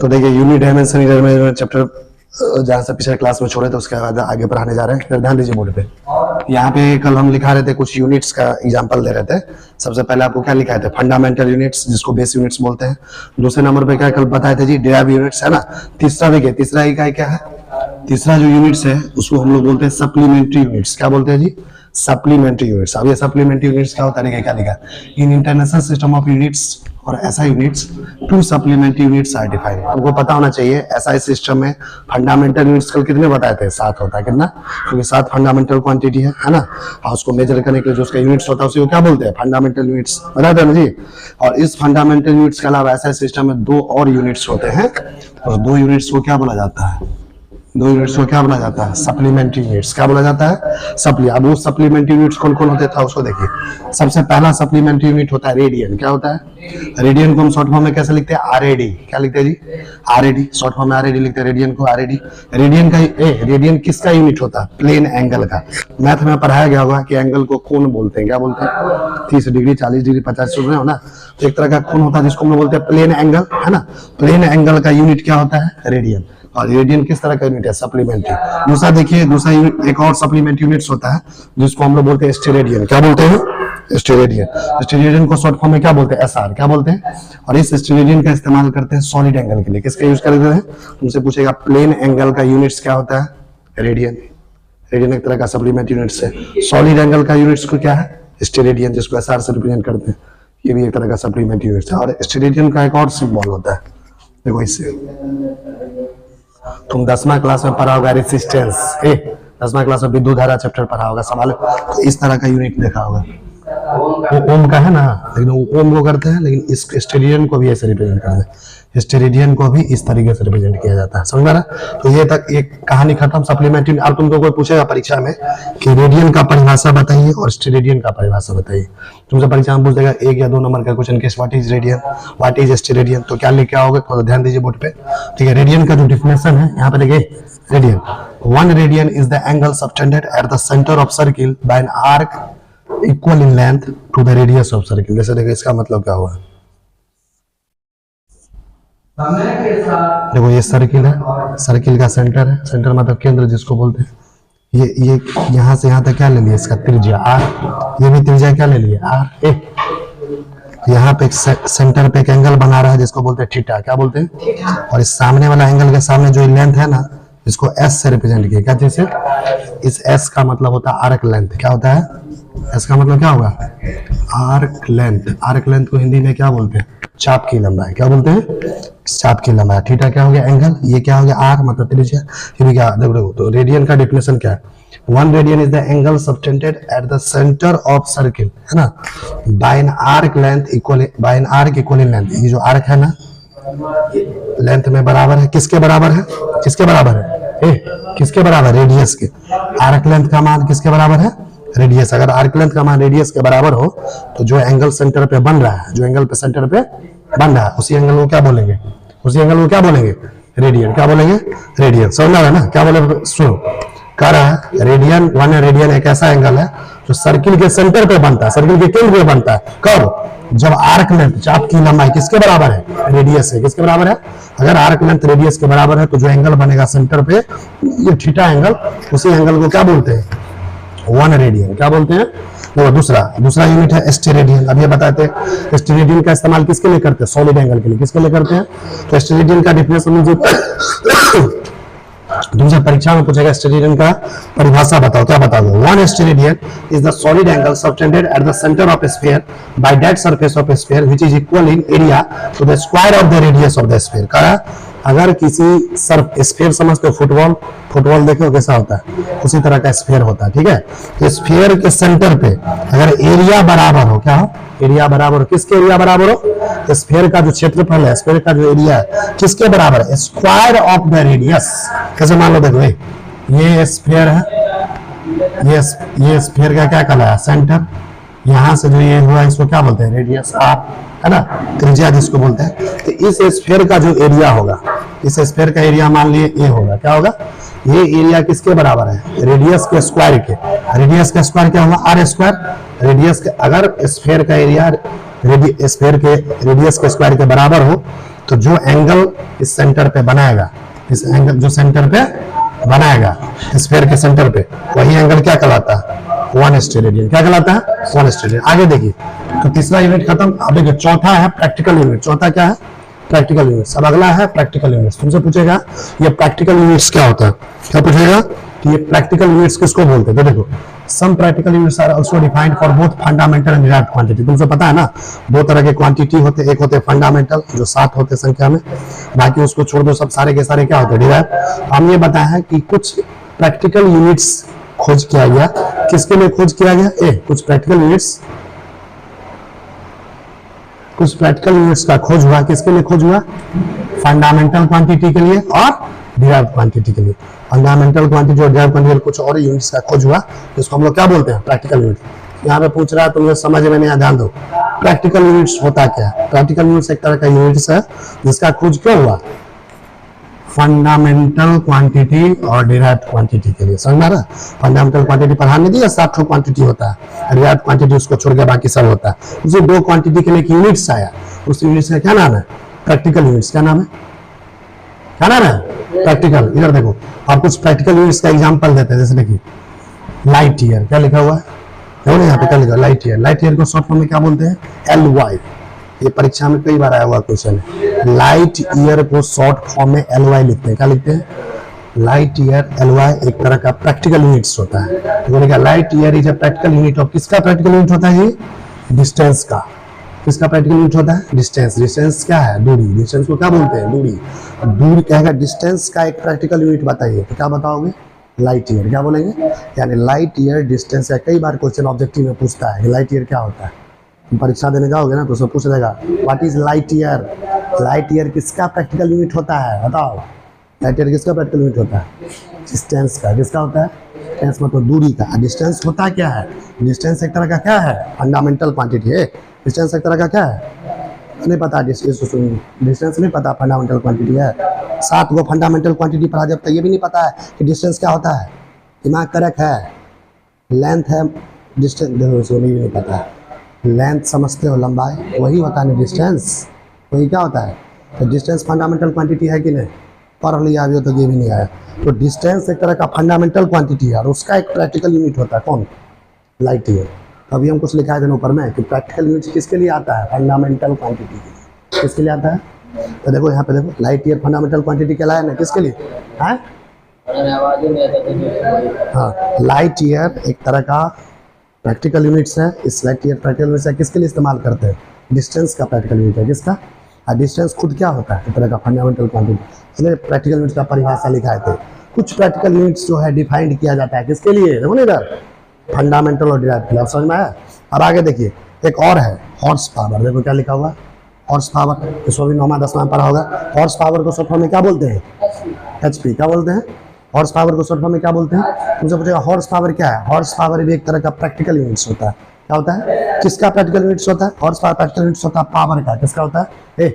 तो देखिए unit dimension chapter जहाँ से पिछले क्लास में छोड़े थे उसके बाद आगे पढ़ाने जा रहे हैं। फिर ध्यान दीजिए बोर्ड पे। यहाँ पे कल हम लिखा रहे थे, कुछ यूनिट्स का एग्जांपल दे रहे थे। सबसे पहले आपको क्या लिखाए थे? फंडामेंटल यूनिट्स, जिसको बेस यूनिट्स बोलते हैं। दूसरे नंबर पे क्या कल बताए थे जी? डेराइव यूनिट्स, है ना। तीसरा देखिए, तीसरा इकाई क्या है? तीसरा जो यूनिट्स है उसको हम लोग बोलते हैं सप्लीमेंट्री यूनिट्स। क्या बोलते हैं जी? Supplementary units. अब ये सप्लीमेंट्री यूनिट्स क्या होता है? क्या लिखा? In international system of units और SI units, two supplementary units are defined. आपको पता होना चाहिए एसआई सिस्टम में फंडामेंटल यूनिट्स कल कितने बताए थे? 7 होता है। कितना? क्योंकि 7 फंडामेंटल क्वांटिटी है ना। और उसको मेजर करने के लिए जो उसका यूनिट्स होता है उसी को क्या बोलते हैं? Fundamental units. बताए थे ना जी। और इस फंडामेंटल यूनिट्स के अलावा एसआई सिस्टम में 2 और यूनिट्स होते हैं। और 2 यूनिट्स को क्या बोला जाता है? 2 यूनिट्स को क्या बोला जाता है? Supplementary units. क्या बोला जाता है? सप्ली। अब वो सप्लीमेंट्री यूनिट्स कौन कौन होते था उसको देखिए। सबसे पहला सप्लीमेंट्री यूनिट होता है रेडियन। क्या होता है? रेडियन को हम शॉर्ट फॉर्म में कैसे लिखते हैं? आरएडी। क्या लिखते हैं जी? आरएडी। शॉर्ट फॉर्म में आरएडी लिखते हैं, रेडियन को आरएडी। रेडियन का रेडियन किसका यूनिट होता है? प्लेन एंगल का। मैथ में पढ़ाया गया होगा कि एंगल को कोण बोलते हैं। क्या बोलते हैं? 30 डिग्री, 40 डिग्री, 50 सुन रहे हो ना। तो एक तरह का कोण होता है जिसको हम लोग बोलते हैं प्लेन एंगल, है ना। प्लेन एंगल का यूनिट क्या होता है? रेडियन। और रेडियन किस तरह का यूनिट है? सप्लीमेंट्री। दूसरा देखिए, दूसरा एक और सप्लीमेंट्री यूनिट्स होता है जिसको हम लोग बोलते हैं स्टेरेडियन। क्या बोलते हैं? स्टेरेडियन। स्टेरेडियन को शॉर्ट फॉर्म में क्या बोलते हैं? एसआर। क्या बोलते हैं? और इस स्टेरेडियन का इस्तेमाल करते हैं सॉलिड एंगल के लिए। किसका यूज करते हैं? तुमसे पूछेगा प्लेन एंगल का यूनिट्स क्या होता है? रेडियन। रेडियन एक तरह का सप्लीमेंट्री यूनिट्स है। सॉलिड एंगल का यूनिट्स को क्या है? स्टेरेडियन, जिसको एसआर से रिप्रेजेंट करते हैं। ये भी एक तरह का सप्लीमेंट्री यूनिट्स है। और स्टेरेडियन का एक और सिंबल होता है, देखो इससे। तुम 10वां क्लास में पढ़ा होगा रेसिस्टेंस। 10वां क्लास में विद्युत धारा चैप्टर पढ़ा होगा, सवाल तो इस तरह का यूनिट देखा होगा। वो ओम का है ना, लेकिन ओम को करते हैं, लेकिन इस स्टेरेडियन को भी ऐसे रिप्रेजेंट करते हैं। स्टेरेडियन को भी इस तरीके से रिप्रेजेंट किया जाता है, समझ में आ रहा? तो ये तक एक कहानी खत्म सप्लीमेंट्री। अब तुमको कोई पूछेगा परीक्षा में कि रेडियन का परिभाषा बताइए और स्टेरेडियन का परिभाषा बताइए, तुमसे परीक्षा में पूछ देगा 1 या 2 नंबर का question case, what is radian, what is steradian. तो क्या लिखा होगा? तो ध्यान दीजिए बोर्ड पे। ठीक है, रेडियन का जो डिफिनेशन है यहाँ पे देखिए, radian 1 radian is the angle subtended at the centre of circle by an arc equal in length to the radius of circle. जैसे देखो इसका मतलब क्या हुआ, देखो ये सर्किल है, सर्किल का सेंटर है, सेंटर मतलब केंद्र जिसको बोलते हैं। ये यहां से यहां तक क्या ले लिया? इसका त्रिज्या आर। ये भी त्रिज्या क्या ले लिया? आर। यहाँ पे एक सेंटर पे एक एंगल बना रहा है जिसको बोलते हैं थीटा। क्या बोलते हैं? और इस सामने वाला एंगल के सामने जो लेंथ है ना, इसको एस से रिप्रेजेंट किया। क्या चीज से? इस एस का मतलब होता है आर्क लेंथ। क्या होता है? एस का मतलब क्या होगा? Arc length. आर्क लेंथ को हिंदी में क्या बोलते हैं? चाप की लंबाई। क्या बोलते हैं? चाप की लंबाई। थीटा क्या हो गया? एंगल। ये क्या हो गया? आर मतलब त्रिज्या। ये भी क्या? देखो तो रेडियन का डिफिनेशन क्या है? 1 radian is the angle subtended at the centre of circle, है ना, by an arc length equal, by an arc equal in length. ये जो आर्क है ना, लेंथ में बराबर है। किसके बराबर है? किसके बराबर है? किसके बराबर? रेडियस के। आर्क लेंथ का मान किसके बराबर है? रेडियस। अगर आर्क लेंथ का मान रेडियस के बराबर हो तो जो एंगल सेंटर पे बन रहा है, जो एंगल पे सेंटर पे बन रहा है, उसी एंगल को क्या बोलेंगे? उसी एंगल को क्या बोलेंगे? रेडियन। क्या बोलेंगे? रेडियन। समझ रहा है ना? क्या बोले? सुनो, कह रहा है रेडियन 1 रेडियन एक ऐसा एंगल है जो सर्किल के सेंटर पे बनता है, सर्किल के केंद्र पे बनता है। कब? जब आर्क लेंथ, चाप की लंबाई किसके बराबर है? रेडियस है। किसके बराबर है? अगर आर्क लेंथ रेडियस के बराबर है तो जो एंगल बनेगा सेंटर पे, ये थीटा एंगल, उसी एंगल को क्या बोलते हैं? 1 रेडियन। क्या बोलते हैं? देखो दूसरा यूनिट है स्टेरेडियन। अब ये बताते हैं स्टेरेडियन का इस्तेमाल किसके लिए करते हैं? सॉलिड एंगल के लिए। किसके लिए करते हैं? तो स्टेरेडियन का डिफिनेशन तुमसे परीक्षा में पूछेगा स्टेरेडियन का परिभाषा बताओ। क्या बताओगे? 1 steradian is the solid angle subtended at the centre of sphere by that surface of sphere which is equal in area to the square of the radius of the sphere. कहा अगर किसी sphere समझते हो, football, football देखो कैसा होता है, उसी तरह का स्फीयर होता है। ठीक है, तो स्फीयर के सेंटर पे अगर एरिया बराबर हो, क्या हो? एरिया बराबर हो। किसके एरिया बराबर हो? स्फीयर का जो क्षेत्रफल है, स्फीयर का जो एरिया है, किसके बराबर है? Square of the radius. कैसे? मान लो देखो, ये स्फीयर है, ये स्फीयर का क्या कहलाया? सेंटर। यहां से जो ये हुआ इसको क्या बोलते हैं? रेडियस, आर, है ना, त्रिज्या जिसको बोलते हैं। तो इस स्फीयर का जो एरिया होगा, इस स्फीयर का एरिया मान लिए ये होगा। क्या होगा? ये एरिया किसके बराबर है? रेडियस के स्क्वायर के। रेडियस का स्क्वायर क्या होगा? Are square. रेडियस के, अगर स्फेयर का एरिया स्फेयर के रेडियस के स्क्वायर के बराबर हो तो जो एंगल इस सेंटर पे बनाएगा, इस एंगल जो सेंटर पे बनाएगा स्फेयर के सेंटर पे, वही एंगल क्या कहलाता है? 1 स्टेरेडियन। क्या कहलाता है? 1 स्टेरेडियन। आगे देखिए, तो तीसरा यूनिट खत्म। अब देखिए चौथा है प्रैक्टिकल यूनिट। चौथा क्या है? Practical units. अब अगला है प्रैक्टिकल यूनिट्स। तुमसे पूछेगा ये प्रैक्टिकल यूनिट्स क्या होता है? क्या पूछेगा कि ये प्रैक्टिकल यूनिट्स किसको बोलते हैं? तो देखो, some practical units are also defined for both fundamental and derived quantity. तुमसे पता है ना, दो तरह के क्वांटिटी होते हैं। एक होते फंडामेंटल जो 7 होते संख्या में, बाकी उसको छोड़ दो, सब सारे के सारे क्या होते हैं? डिराइव्ड। हम ये बताया है कि कुछ प्रैक्टिकल यूनिट्स खोज किया गया। किसके लिए खोज किया गया? कुछ प्रैक्टिकल यूनिट्स का खोज हुआ। किसके लिए खोज हुआ? फंडामेंटल क्वांटिटी के लिए और डिराइव्ड क्वांटिटी के लिए। फंडामेंटल क्वांटिटी और डिराइव्ड क्वांटिटी कुछ और यूनिट्स का खोज हुआ, जिसको हम लोग क्या बोलते हैं? Practical unit. यहाँ पे पूछ रहा है, तुम्हें समझ में नहीं आया, ध्यान दो। प्रैक्टिकल यूनिट्स होता क्या है? प्रैक्टिकल यूनिट्स एक तरह का यूनिट्स है जिसका खोज क्यों हुआ? फंडामेंटल क्वांटिटी और डिराइव्ड क्वांटिटी के लिए। समझ में आ रहा है? फंडामेंटल क्वांटिटी पढ़ाने दी, 7 क्वांटिटी होता है, डिराइव्ड क्वांटिटी उसको छोड़ के बाकी सब होता है। उसी 2 क्वांटिटी के लिए एक यूनिट्स आया, उस यूनिट्स का क्या नाम है? Practical units. क्या नाम है? क्या नाम है? प्रैक्टिकल। इधर देखो, आप कुछ प्रैक्टिकल यूनिट्स का एग्जांपल देते हैं। जैसे देखिए लाइट ईयर। क्या लिखा हुआ है? देखो ना यहाँ पे क्या लिखा है? Light year. लाइट ईयर को शॉर्ट फॉर्म में क्या बोलते हैं? LY। ये परीक्षा में कई बार आया हुआ क्वेश्चन है। लाइट ईयर को शॉर्ट फॉर्म में LY लिखते हैं। क्या लिखते हैं? लाइट ईयर LY एक तरह का प्रैक्टिकल यूनिट्स होता है। तो light year is a practical unit of, किसका प्रैक्टिकल यूनिट होता है? ये डिस्टेंस का। किसका प्रैक्टिकल यूनिट होता है? डिस्टेंस। डिस्टेंस क्या है? दूरी। डिस्टेंस को क्या बोलते हैं? दूरी। दूरी कहेगा डिस्टेंस का एक प्रैक्टिकल यूनिट बताइए, तो क्या बताओगे? Light year. क्या बोलेंगे? यानी लाइट ईयर डिस्टेंस का। कई बार क्वेश्चन ऑब्जेक्टिव में पूछता है कि लाइट ईयर क्या होता है। परीक्षा देने जाओगे ना तो सब पूछ लेगा what is light year. Light year किसका प्रैक्टिकल यूनिट होता है? बताओ। लाइट ईयर किसका प्रैक्टिकल यूनिट होता है? डिस्टेंस का। किसका होता है? डिस्टेंस मतलब दूरी का। डिस्टेंस होता क्या है? डिस्टेंस एक तरह का क्या है? फंडामेंटल क्वांटिटी है। डिस्टेंस एक तरह का क्या है? नहीं पता। डिस्टेंस नहीं पता, फंडामेंटल क्वांटिटी है। 7 फंडामेंटल क्वांटिटी पढ़ा, जब तक ये भी नहीं पता है कि डिस्टेंस क्या होता है। दिमाग करेक्ट है। लेंथ है, डिस्टेंस देखो उसको नहीं पता है। लेंथ समझते हो? लंबाई वही होता है ना डिस्टेंस। वही क्या होता है? तो डिस्टेंस फंडामेंटल क्वांटिटी है कि नहीं? पढ़ लिया अभी तो ये भी नहीं आया। तो डिस्टेंस एक तरह का फंडामेंटल क्वांटिटी है और उसका एक प्रैक्टिकल यूनिट होता है। कौन? Light year. अभी हम कुछ लिखा है ऊपर में कि प्रैक्टिकल यूनिट किसके लिए आता है? फंडामेंटल क्वांटिटी के लिए। किसके लिए आता है? तो देखो यहाँ पे देखो, लाइट ईयर फंडामेंटल क्वांटिटी कहलाया ना, किसके लिए है? हाँ, लाइट ईयर एक तरह का प्रैक्टिकल यूनिट्स है। इस लाइट ईयर प्रैक्टिकल यूनिट्स है किसके लिए इस्तेमाल करते हैं? डिस्टेंस का प्रैक्टिकल यूनिट है। किसका? डिस्टेंस खुद क्या होता है? एक तरह का फंडामेंटल क्वांटिटी। इसलिए प्रैक्टिकल यूनिट्स का परिभाषा लिखा थे। कुछ प्रैक्टिकल यूनिट्स जो है डिफाइंड किया जाता है किसके लिए? देखो ना इधर, फंडामेंटल और डिराइव्ड के लिए। समझ में आया? अब आगे देखिए, एक और है हॉर्स पावर। देखो क्या लिखा हुआ? Horse power. इसको भी 9वां 10वां में पढ़ा होगा। हॉर्स पावर को शॉर्ट फॉर्म में क्या बोलते हैं? HP। क्या बोलते हैं? हॉर्स पावर को शॉर्ट फॉर्म में क्या बोलते हैं? तुमसे पूछेगा हॉर्स पावर क्या है? हॉर्स पावर भी एक तरह का प्रैक्टिकल यूनिट्स होता है। क्या होता है? किसका प्रैक्टिकल यूनिट्स होता है? हॉर्स पावर प्रैक्टिकल यूनिट्स होता है पावर का। किसका होता है?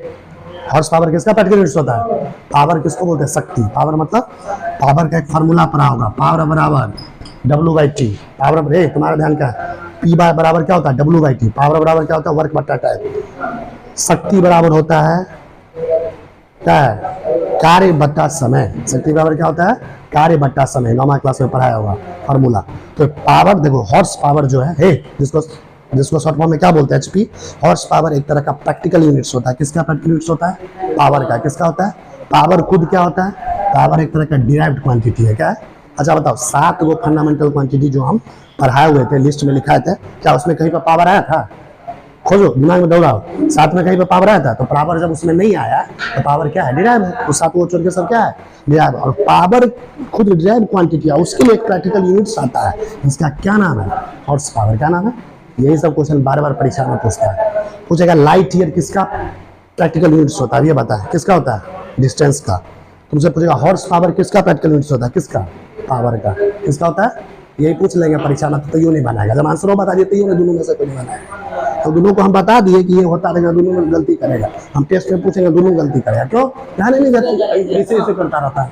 हॉर्स पावर किसका प्रैक्टिकल यूनिट्स होता है? पावर किसको बोलते हैं? शक्ति। पावर मतलब पावर का एक फार्मूला पढ़ा होगा, पावर बराबर W/T। पावर तुम्हारा ध्यान क्या है? P बराबर क्या होता है? W/T। पावर बराबर क्या होता है? वर्क बटा टाइम। शक्ति बराबर होता है क्या है? कार्य बटा समय। शक्ति बराबर क्या होता है? कार्य बटा समय। 9वां क्लास में पढ़ाया होगा फार्मूला। तो पावर देखो, हॉर्स पावर जो है जिसको शॉर्ट फॉर्म में क्या बोलते हैं? HP। हॉर्स पावर एक तरह का प्रैक्टिकल यूनिट्स होता है। किसका प्रैक्टिकल यूनिट्स होता है? पावर का। किसका होता है? पावर खुद क्या होता है? पावर एक तरह का डिराइव्ड क्वांटिटी है। क्या है? अच्छा बताओ, 7 फंडामेंटल क्वांटिटी जो हम पढ़ाए हुए थे, लिस्ट में लिखाए थे, क्या उसमें कहीं पर पावर आया था? खोजो, दिमाग में दौड़ाओ। 7 में कहीं पर पावर आया था? तो पावर जब उसमें नहीं आया तो पावर क्या है? डिराइव है। तो 7 छोड़ के सब क्या है? डिराइव। और पावर खुद डिराइव क्वांटिटी है, उसके लिए एक प्रैक्टिकल यूनिट्स आता है, इसका क्या नाम है? Horse power. क्या नाम है? यही सब क्वेश्चन बार बार परीक्षा में पूछता है। पूछेगा लाइट ईयर किसका प्रैक्टिकल यूनिट्स होता है? ये बता है किसका होता है? डिस्टेंस का। तुमसे पूछेगा हॉर्स पावर किसका प्रैक्टिकल यूनिट्स होता है? किसका? पावर का। किसका होता है? यही पूछ लेंगे परीक्षा में, तो यूं नहीं बनाएगा। जब आंसर बता दिए तो यूं दोनों में से कोई नहीं बनाएगा। तो दोनों को हम बता दिए कि ये होता रहेगा, दोनों में गलती करेगा। हम टेस्ट में पूछेंगे दोनों गलती करेगा। क्यों? ध्यान नहीं देते, ऐसे करता रहता है।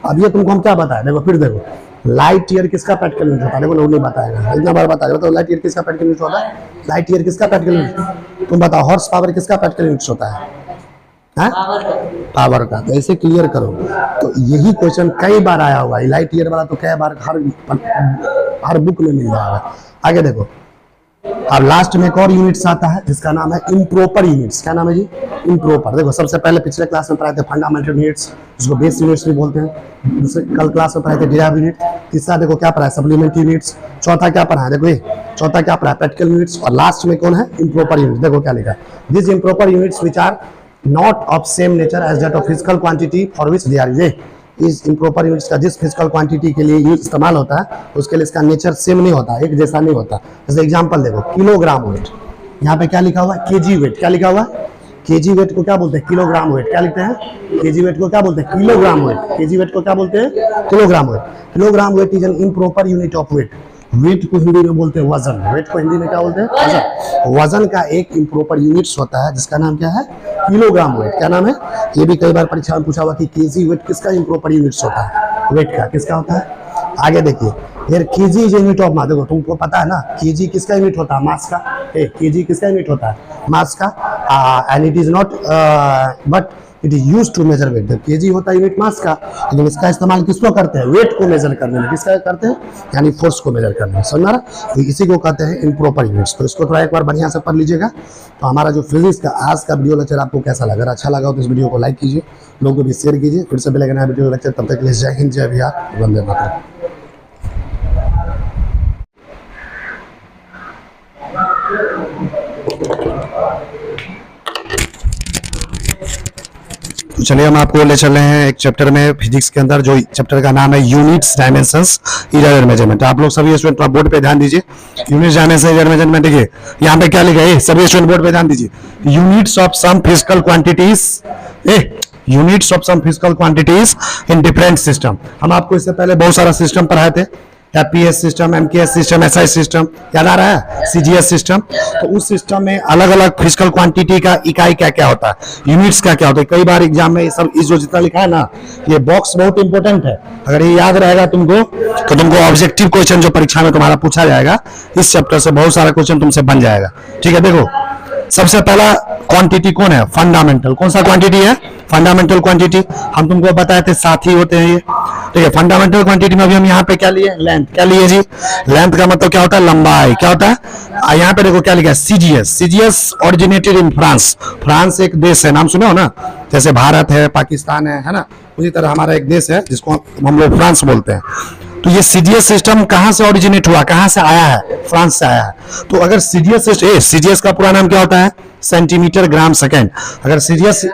अब ये तुमको हम क्या बताया, देखो फिर देखो, लाइट ईयर किसका प्रैक्टिकल यूनिट होता है, देखो लोग नहीं बताएगा, इतना बार बताएगा। तो लाइट ईयर किसका प्रैक्टिकल यूनिट होता है, लाइट ईयर किसका प्रैक्टिकल यूनिट, तुम बताओ। हॉर्स पावर किसका प्रैक्टिकल यूनिट होता है, पावर का। तो ऐसे क्लियर करो। तो यही क्वेश्चन कई बार आया हुआ है, लाइट ईयर वाला तो कई बार हर बुक में मिल जाएगा। आगे देखो, अब लास्ट में एक और यूनिट्स आता है जिसका नाम है इम्प्रॉपर यूनिट्स। क्या नाम है जी, इम्प्रॉपर। देखो सबसे पहले पिछले क्लास में पढ़ाए थे फंडामेंटल यूनिट्स, जिसको बेस यूनिट्स भी बोलते हैं। दूसरे कल क्लास में पढ़ाए थे डिराइव यूनिट। तीसरा देखो क्या पढ़ा है, सप्लीमेंट्री यूनिट्स। चौथा क्या पढ़ा है, देखो ये चौथा क्या पढ़ा है, प्रैक्टिकल यूनिट्स। और लास्ट में कौन है, इम्प्रॉपर यूनिट्स। देखो क्या लिखा है, this improper units which are not of same nature as that of physical quantity for which they are used. इस इम्प्रॉपर यूनिट्स का जिस फिजिकल क्वांटिटी के लिए यूज इस्तेमाल होता है उसके लिए इसका नेचर सेम नहीं होता, एक जैसा नहीं होता। जैसे एग्जांपल देखो, किलोग्राम वेट, यहाँ पे क्या लिखा हुआ है, केजी वेट। क्या लिखा हुआ है, केजी वेट को क्या बोलते हैं, किलोग्राम वेट। क्या लिखते हैं, केजी वेट को क्या बोलते हैं, किलोग्राम वेट। केजी वेट को क्या बोलते हैं, kilogram weight. Kilogram weight is an improper unit of weight. Weight को हिंदी में बोलते हैं वजन। वेट को हिंदी में क्या बोलते हैं, वजन। वजन का एक इम्प्रॉपर यूनिट्स होता है जिसका नाम क्या है, किलोग्राम वेट। क्या नाम है, ये भी कई बार परीक्षा में पूछा हुआ कि केजी वेट किसका इम्प्रॉपर यूनिट्स होता है, वेट का किसका होता है। आगे देखिए, यार KG is unit of mass. देखो तुमको पता है ना, केजी किसका यूनिट होता है, मास का। केजी किसका यूनिट होता है, मास का। And it is not but it is use to measure weight. KG होता है यूनिट मास का, लेकिन इसका इस्तेमाल किसको करते हैं, वेट को मेजर करने में। किसका करते हैं, यानी फोर्स को मेजर करने में। समझ रहा, तो इसी को कहते हैं इम्प्रॉपर यूनिट्स। तो इसको थोड़ा एक बार बढ़िया से पढ़ लीजिएगा। तो हमारा जो फिजिक्स का आज का वीडियो लेक्चर आपको कैसा लगा, अगर अच्छा लगा तो इस वीडियो को लाइक कीजिए, लोगों को भी शेयर कीजिए। फिर से मिलेगा नया वीडियो लेक्चर, तब तक के लिए जय हिंद, जय बिहार, वंदे मातरम। तो चलिए हम आपको ले चल रहे हैं एक चैप्टर में फिजिक्स के अंदर, जो चैप्टर का नाम है यूनिट्स, डायमेंशंस, इरर मेजरमेंट। आप लोग सभी स्टूडेंट बोर्ड पे ध्यान दीजिए। यूनिट्स, डायमेंशन, इरर मेजरमेंट, देखिए यहाँ पे क्या लिखा है, सभी स्टूडेंट बोर्ड पे ध्यान दीजिए। Units of some physical quantities, units of some physical quantities in different system. हम आपको इससे पहले बहुत सारा सिस्टम पढ़ाए थे, APS system, MKS system, SI system, याद आ रहा है, सीजीएस सिस्टम। तो उस सिस्टम में अलग अलग फिजिकल क्वांटिटी का इकाई क्या क्या होता है, यूनिट्स क्या क्या होता है। कई बार एग्जाम में ये सब जो जितना लिखा है ना, ये बॉक्स बहुत इंपॉर्टेंट है। अगर ये याद रहेगा तुमको, तो तुमको ऑब्जेक्टिव क्वेश्चन जो परीक्षा में तुम्हारा पूछा जाएगा इस चैप्टर से बहुत सारा क्वेश्चन तुमसे बन जाएगा। ठीक है, देखो सबसे पहला क्वांटिटी कौन है, फंडामेंटल। कौन सा क्वांटिटी है, फंडामेंटल क्वांटिटी। हम तुमको बताए थे साथी होते हैं ये। ठीक है, फंडामेंटल क्वांटिटी में अभी हम यहाँ पे क्या लिए, लेंथ। क्या लिए जी, लेंथ का मतलब क्या होता है, लंबाई। क्या होता है, यहाँ पे देखो क्या लिखा है, CGS. CGS originated in France. France एक देश है, नाम सुने हो ना, जैसे भारत है, पाकिस्तान है ना, उसी तरह हमारा एक देश है जिसको हम लोग फ्रांस बोलते हैं। तो ये सीजीएस सिस्टम कहां से ओरिजिनेट हुआ, कहां से आया है, फ्रांस से आया है। तो अगर सीजीएस सिस्टम, सीजीएस का पूरा नाम क्या होता है, सेंटीमीटर ग्राम सेकेंड। अगर सीजीएस,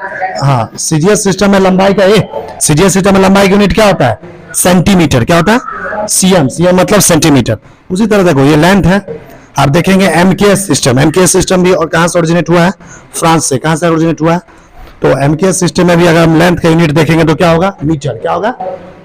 हाँ सीजीएस सिस्टम में लंबाई का, सीजीएस सिस्टम में लंबाई की यूनिट क्या होता है, सेंटीमीटर। क्या होता है, सीएम। सीएम मतलब सेंटीमीटर। उसी तरह देखो ये लेंथ है। आप देखेंगे एमकेएस सिस्टम, एमकेएस सिस्टम भी और कहां से ओरिजिनेट हुआ है, फ्रांस से। कहां से ओरिजिनेट हुआ है, तो एमकेएस सिस्टम में भी अगर हम लेंथ का यूनिट देखेंगे तो क्या होगा, मीटर। क्या होगा,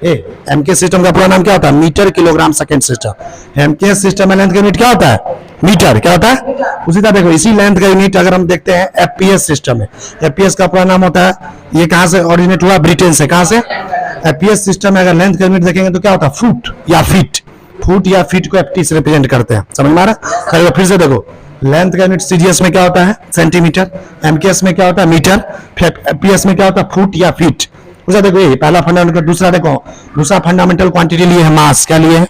एमकेएस सिस्टम का पूरा नाम क्या होता है, metre kilogram second system. MKS system में लेंथ का यूनिट क्या होता है, मीटर। क्या होता है, उसी तरह देखो इसी लेंथ का यूनिट अगर हम देखते हैं एफपीएस सिस्टम में, एफपीएस का पूरा नाम होता है, ये कहां से ओरिजिनेट हुआ, ब्रिटेन से। कहां से, एफपीएस सिस्टम में अगर लेंथ का यूनिट देखेंगे तो क्या होता है, फुट या फीट। फुट या फीट को एफटी से रिप्रेजेंट करते हैं। समझ में आ रहा है, फिर से देखो लेंथ का यूनिट सीजीएस में क्या होता है, सेंटीमीटर। एमकेएस में क्या होता है, मीटर। फिर एफपीएस में क्या होता है, फुट या फीट। उसे देखो ये पहला फंडामेंटल। दूसरा देखो, दूसरा फंडामेंटल क्वांटिटी लिए है मास। क्या लिए है,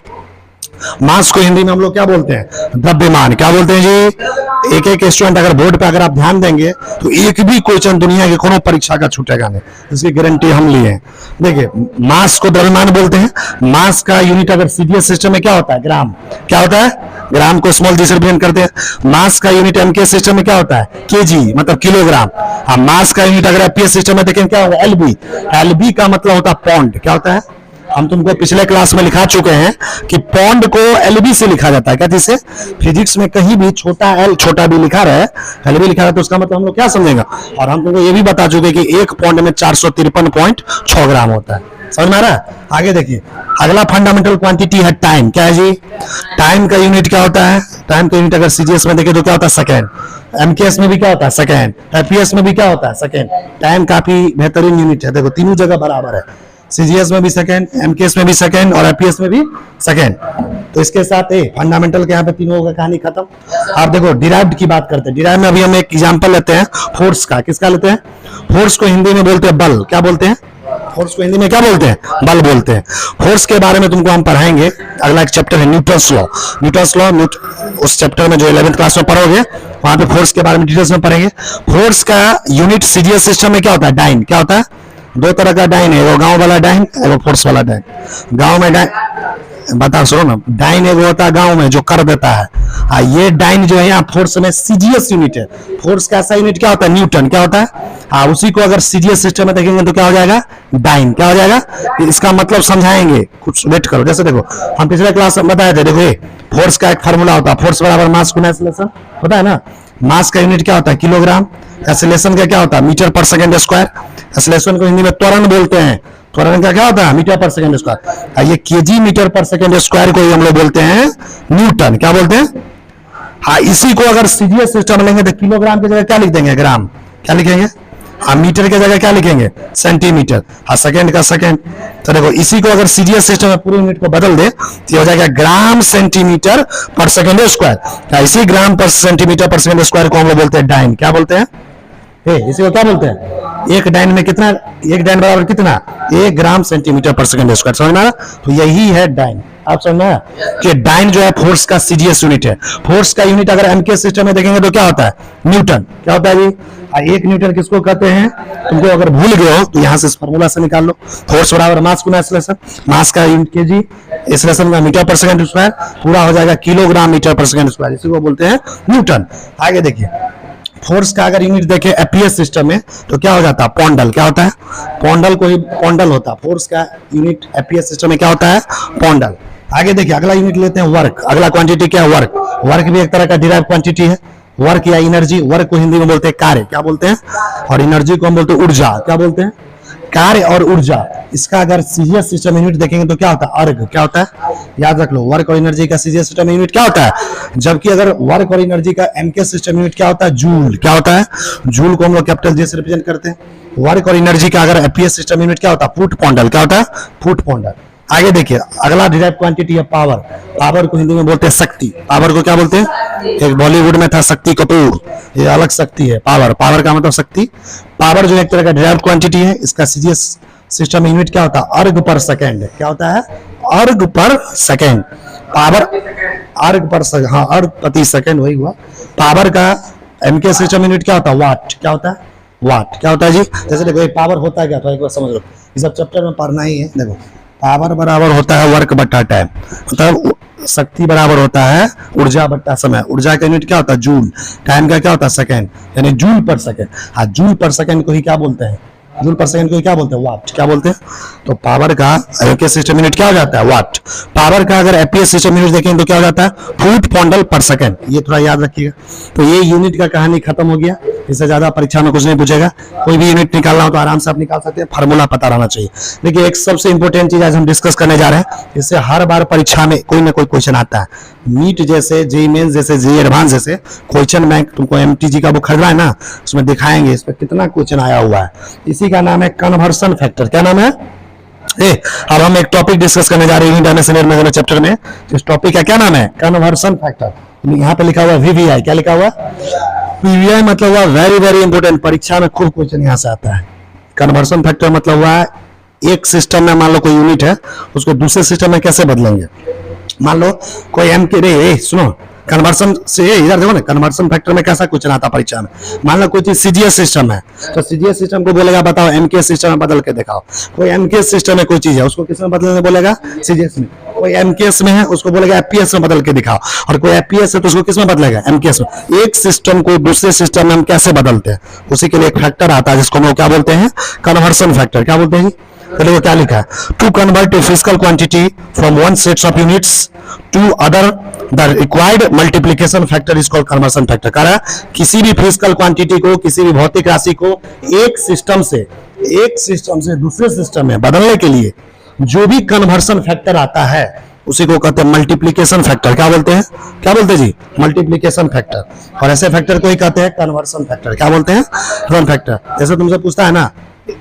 मास को हिंदी में हम लोग क्या बोलते हैं, द्रव्यमान। क्या बोलते हैं जी, एक एक स्टूडेंट अगर बोर्ड पे अगर आप ध्यान देंगे तो एक भी क्वेश्चन दुनिया के कोनो परीक्षा का छूटेगा नहीं, इसकी गारंटी हम लिए हैं। देखिए मास को द्रव्यमान बोलते हैं। मास का यूनिट अगर सीजीएस सिस्टम में क्या होता है, ग्राम। क्या होता है, ग्राम को स्मॉल जी से रिप्रेजेंट करते हैं। मास का यूनिट एमके सिस्टम में क्या होता है, केजी मतलब किलोग्राम। हाँ, मास का यूनिट अगर एपीएस सिस्टम में देखें क्या होगा, एलबी। एलबी का मतलब होता है पौंड। क्या होता है, हम तुमको पिछले क्लास में लिखा चुके हैं कि पौंड को एलबी से लिखा जाता है। क्या जिससे फिजिक्स में कहीं भी छोटा एल छोटा बी लिखा रहा है, एलबी लिखा रहा है, तो उसका मतलब हम लोग क्या समझेंगे। और हम तुमको ये भी बता चुके कि एक पौंड में 453.6 ग्राम होता है। समझ में आ रहा है। आगे देखिए, अगला फंडामेंटल क्वांटिटी है टाइम। क्या है जी, टाइम का यूनिट क्या होता है, टाइम का यूनिट अगर सीजीएस में देखें तो क्या होता है, सेकेंड। एमकेएस में भी क्या होता है, सेकेंड। एपीएस में भी क्या होता है, सेकेंड। टाइम काफी बेहतरीन यूनिट है, देखो तीनों जगह बराबर है। सीजीएस में भी सेकंड, एमकेएस में भी सेकंड और एपीएस में भी सेकंड। तो इसके साथ फंडामेंटल के यहाँ पे तीनों का कहानी खत्म। आप देखो डिराइव्ड की बात करते हैं। डिराइव में अभी हम एक एग्जांपल लेते हैं फोर्स का। किसका लेते हैं? फोर्स को हिंदी में बोलते हैं बल। क्या बोलते हैं? फोर्स को हिंदी में क्या बोलते हैं? बल बोलते हैं। फोर्स के बारे में तुमको हम पढ़ाएंगे। अगला एक चैप्टर है न्यूटन्स लॉ। न्यूटन्स लॉ उस चैप्टर में जो 11th क्लास में पढ़ोगे वहां पे फोर्स के बारे में डिटेल्स में पढ़ेंगे। फोर्स का यूनिट सीजीएस सिस्टम में क्या होता है? डाइन। क्या होता है? दो तरह का डाइन है, वो गांव वाला डाइन, वो फोर्स वाला डाइन। गांव में डाइन बता सुनो ना, डाइन एक होता है गांव में जो कर देता है। ये डाइन जो है यहाँ फोर्स में सीजीएस यूनिट है। फोर्स का ऐसा यूनिट क्या होता है? न्यूटन। क्या होता है? उसी को अगर सीजीएस सिस्टम में देखेंगे तो क्या हो जाएगा? डाइन। क्या हो जाएगा? इसका मतलब समझाएंगे, कुछ वेट करो। जैसे देखो हम पिछले क्लास में बताए थे, देखो फोर्स का एक फार्मूला होता है, फोर्स बराबर मास गुना एक्सेलरेशन होता है ना। मास का यूनिट क्या होता है? किलोग्राम। एक्सेलरेशन का क्या होता है? Metre per second square. Acceleration को हिंदी में त्वरण बोलते हैं। त्वरण का क्या होता है? Metre per second square. ये KG metre per second square को ही हम लोग बोलते हैं न्यूटन। क्या बोलते हैं? इसी को अगर सीजीएस सिस्टम में लेंगे तो किलोग्राम की जगह क्या लिख देंगे? ग्राम। क्या लिखेंगे? मीटर की जगह क्या लिखेंगे? सेंटीमीटर। सेकंड का सेकंड। तो देखो इसी को अगर सीजीएस सिस्टम में पूरे यूनिट को बदल दे तो हो जाएगा gram centimetre per second square. इसी ग्राम पर सेंटीमीटर पर सेकंड स्क्वायर को हम लोग बोलते हैं डाइन। क्या बोलते हैं? इसी को क्या बोलते हैं? एक डाइन में कितना? एक डाइन बराबर कितना? 1 gram centimetre per second square. समझ में आया? तो यही है डाइन। आप समझ में आया कि डाइन जो है फोर्स का सीजीएस यूनिट है। फोर्स का यूनिट अगर एमके सिस्टम में देखेंगे तो क्या होता है? न्यूटन। क्या होता है जी? 1 न्यूटन किसको कहते हैं? तुमको अगर भूल गए हो तो यहां से इस फार्मूला से निकाल लो। फोर्स बराबर मास गुना एक्सेलरेशन। मास का यूनिट केजी, एक्सेलरेशन का मीटर पर सेकंड स्क्वायर, पूरा हो जाएगा kilogram metre per second square. इसी को बोलते हैं न्यूटन। आगे देखिए फोर्स का अगर यूनिट देखें एपीएस सिस्टम में तो क्या हो जाता है? पॉन्डल। क्या होता है? पॉन्डल को ही पॉन्डल होता है। फोर्स का यूनिट एपीएस सिस्टम में क्या होता है? पॉन्डल। आगे देखिए अगला यूनिट लेते हैं वर्क। अगला क्वांटिटी क्या है? वर्क। वर्क भी एक तरह का डिराइव क्वांटिटी है। वर्क या एनर्जी। वर्क को हिंदी में बोलते हैं कार्य। क्या बोलते हैं? और एनर्जी को हम बोलते हैं ऊर्जा। क्या बोलते हैं? कार्य और ऊर्जा। इसका अगर सीजीएस सिस्टम यूनिट देखेंगे तो क्या होता है? अर्ग। क्या होता है? याद रख लो, वर्क और एनर्जी का सीजीएस सिस्टम यूनिट क्या होता है? जबकि अगर वर्क और एनर्जी का एमके सिस्टम यूनिट क्या होता है? जूल। क्या होता है? जूल को हम लोग कैपिटल जे से रिप्रेजेंट करते हैं। वर्क और एनर्जी का अगर एपीएस सिस्टम यूनिट क्या होता है? फुट पॉन्डल। क्या होता है? फुट पॉन्डल। आगे देखिए अगला डिराइव क्वांटिटी है पावर। पावर को हिंदी में बोलते हैं शक्ति। पावर को क्या बोलते हैं? एक बॉलीवुड में था शक्ति कपूर, ये अलग शक्ति है। पावर, पावर का मतलब शक्ति। पावर जो एक तरह का डिराइव क्वांटिटी है। इसका सीजीएस सिस्टम यूनिट क्या होता है? अर्ग पर सेकेंड। क्या होता है? अर्ग पर सेकेंड। पावर अर्ग पर हाँ अर्ग प्रति सेकेंड, वही हुआ। पावर का एमके सिस्टम यूनिट क्या होता है? वाट। क्या होता है? वाट। क्या होता है जी? जैसे देखो पावर होता है क्या? तो एक बार समझ लो, इस सब चैप्टर में पढ़ना ही है। देखो पावर बराबर होता है वर्क बट्टा टाइम, मतलब शक्ति बराबर होता है ऊर्जा बट्टा समय। ऊर्जा का यूनिट क्या होता है? जूल। टाइम का क्या होता है? सेकंड, यानी जूल पर सेकंड। हाँ, जूल पर सेकंड को ही क्या बोलते हैं? जूल पर सेकंड को ही क्या बोलते हैं? वाट। क्या बोलते हैं? तो पावर का एपीएस सिस्टम यूनिट क्या हो जाता है? वाट। पावर का अगर एपीएस सिस्टम यूनिट देखें तो क्या हो जाता है? फुट पॉन्डल पर सेकंड। ये थोड़ा याद रखिएगा। तो ये यूनिट का कहानी खत्म हो गया। इससे ज्यादा परीक्षा में कुछ नहीं पूछेगा। कोई भी यूनिट निकालना हो तो आराम से आप निकाल सकते हैं, फार्मूला पता रहना चाहिए। देखिए एक सबसे इंपॉर्टेंट चीज आज हम डिस्कस करने जा रहे हैं, इससे हर बार परीक्षा में कोई ना कोई क्वेश्चन आता है। नीट जैसे, जेईई मेंस जैसे, जेईई एडवांस जैसे क्वेश्चन बैंक तुमको एमटीजी का बुक खरीदना है ना, उसमें दिखाएंगे इस पर कितना क्वेश्चन आया हुआ है। इसी का नाम है कन्वर्शन फैक्टर। क्या नाम है? अब हम एक टॉपिक डिस्कस करने जा रहे हैं डायमेंशनल मेजरमेंट चैप्टर में। इस टॉपिक का क्या नाम है? Conversion factor. यहाँ पे लिखा हुआ है वीवीआई। क्या लिखा हुआ? वीवीआई मतलब हुआ वेरी वेरी इंपोर्टेंट। परीक्षा में खूब क्वेश्चन यहाँ से आता है। कन्वर्शन फैक्टर मतलब हुआ एक सिस्टम में मान लो कोई यूनिट है, उसको दूसरे सिस्टम में कैसे बदलेंगे। मान लो कोई एम के रे सुनो कन्वर्शन से इधर देखो ना, कन्वर्शन फैक्टर में कैसा क्वेश्चन आता है परीक्षा में। मान लो कोई चीज सीजीएस सिस्टम है तो सीजीएस सिस्टम को बोलेगा बताओ एमके सिस्टम में बदल के दिखाओ। कोई एमके सिस्टम में कोई चीज है उसको किस में बदलने बोलेगा? सीजीएस में। कोई एमकेएस में है उसको बोलेगा एपीएस में बदल के दिखाओ। और कोई एपीएस है तो उसको किस में बदलेगा? एमकेएस में। एक सिस्टम को दूसरे सिस्टम में हम कैसे बदलते हैं, उसी के लिए एक फैक्टर आता है जिसको हम लोग क्या बोलते हैं? Conversion factor. क्या बोलते हैं? पहले वो क्या लिखा है? To convert a physical quantity from one set of units to other the required multiplication factor is called conversion factor. कह रहा है किसी भी फिजिकल क्वांटिटी को, किसी भी भौतिक राशि को एक सिस्टम से दूसरे सिस्टम में बदलने के लिए जो भी कन्वर्शन फैक्टर आता है उसी को कहते हैं मल्टीप्लिकेशन फैक्टर। क्या बोलते हैं? क्या बोलते हैं जी? Multiplication factor. और ऐसे फैक्टर को ही कहते हैं कन्वर्शन फैक्टर। क्या बोलते हैं? Conversion factor. जैसे तुमसे पूछता है ना,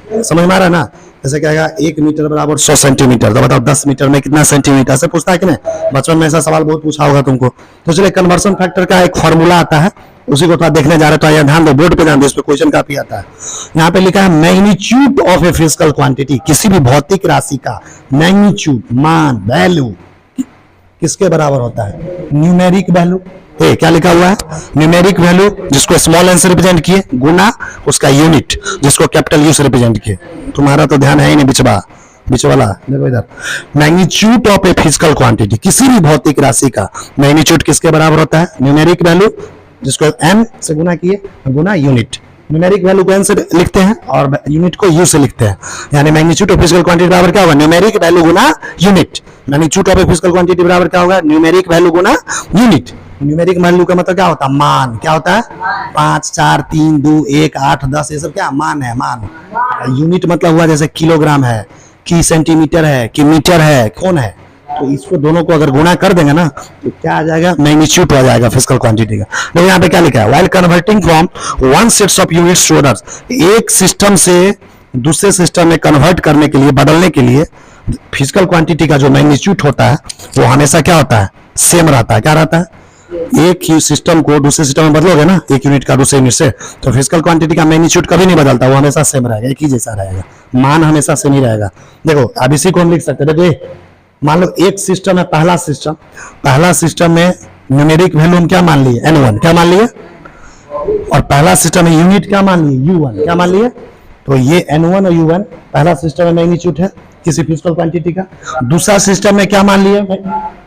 समझ में आ रहा है ना, जैसे कहेगा 1 मीटर बराबर 100 सेंटीमीटर, तो बताओ 10 मीटर में कितना सेंटीमीटर से पूछता है कि नहीं। बचपन में ऐसा सवाल बहुत पूछा होगा तुमको। तो चलिए कन्वर्शन फैक्टर का एक फॉर्मूला आता है, उसी को थोड़ा देखने जा रहे तो यहाँ ध्यान दो, बोर्ड पे ध्यान दो, इस पे क्वेश्चन काफी आता है। यहाँ पे लिखा है magnitude of A physical quantity, किसी भी भौतिक राशि का मैग्नीट्यूड, मान, वैल्यू किसके बराबर होता है, न्यूमेरिक वैल्यू। क्या लिखा हुआ है, न्यूमेरिक वैल्यू जिसको स्मॉल एन से रिप्रेजेंट किए गुना उसका यूनिट जिसको कैपिटल यू से रिप्रेजेंट किए। तुम्हारा तो ध्यान है ही नहीं बीच वाला, देखो इधर, magnitude of A physical quantity, किसी भी भौतिक राशि का मैग्नीट्यूड किसके बराबर होता है, न्यूमेरिक वैल्यू जिसको एन से गुना किए गुना यूनिट। न्यूमेरिक वैल्यू को एन से लिखते हैं और यूनिट को यू से लिखते हैं, यानी मैग्नीट्यूड ऑफ फिजिकल क्वांटिटी बराबर क्या होगा, numeric value Guna unit. Magnitude of physical quantity बराबर क्या होगा, न्यूमेरिक वैल्यू गुना यूनिट। न्यूमेरिक वैल्यू का मतलब क्या होता है, मान। क्या होता है, 5, 4, 3, 2, 1, 8, 10, ये सब क्या मान है, मान। यूनिट मतलब हुआ जैसे किलोग्राम है, कि सेंटीमीटर है, कि मीटर है, कौन है, तो इसको दोनों को अगर गुणा कर देंगे ना तो क्या आ जाएगा, मैग्नीट्यूड आ जाएगा फिजिकल क्वांटिटी का। देखो यहाँ पे क्या लिखा है, while converting from one sets of units to others, एक सिस्टम से दूसरे सिस्टम में कन्वर्ट करने के लिए, बदलने के लिए फिजिकल क्वांटिटी का जो मैग्नीट्यूड होता है वो हमेशा क्या होता है, सेम रहता है। क्या रहता है, एक ही सिस्टम को दूसरे सिस्टम में बदलोगे ना, एक यूनिट का दूसरे यूनिट से, तो फिजिकल क्वांटिटी का मैग्नीट्यूड कभी नहीं बदलता, वो हमेशा सेम रहेगा, एक ही जैसा रहेगा, मान हमेशा सेम ही रहेगा। देखो अब इसी को हम लिख सकते हैं, देखो मान लो एक सिस्टम है, पहला सिस्टम में न्यूमेरिक वैल्यू हम क्या मान लिए, n1 क्या मान लिए, और पहला सिस्टम में यूनिट क्या मान लिए, u1 क्या मान लिए। तो ये n1 और u1 पहला सिस्टम में मैग्नीट्यूड है किसी फिजिकल क्वांटिटी का। दूसरा सिस्टम में क्या मान लिए,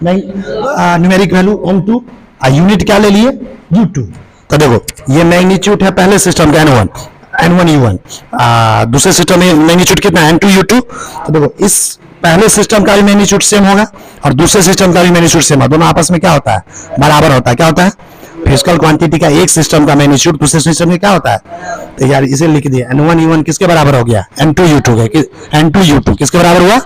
न्यूमेरिक वैल्यू n2 और यूनिट क्या ले लिए, u2। तो देखो ये मैग्नीट्यूड है पहले सिस्टम का n1 u1, दूसरे सिस्टम में मैग्नीट्यूड कितना है, n2 u2। तो देखो इस पहले सिस्टम का भी मैग्नीट्यूड सेम होगा और दूसरे सिस्टम का भी मैग्नीट्यूड सेम है, दोनों आपस में क्या होता है, बराबर होता है। क्या होता है, फिजिकल क्वांटिटी का एक सिस्टम का मैग्नीट्यूड दूसरे सिस्टम में क्या होता है, तो यार इसे लिख दिया n1 u1 किसके बराबर हो गया, n2 u2 के, n2 u2 किसके बराबर हुआ,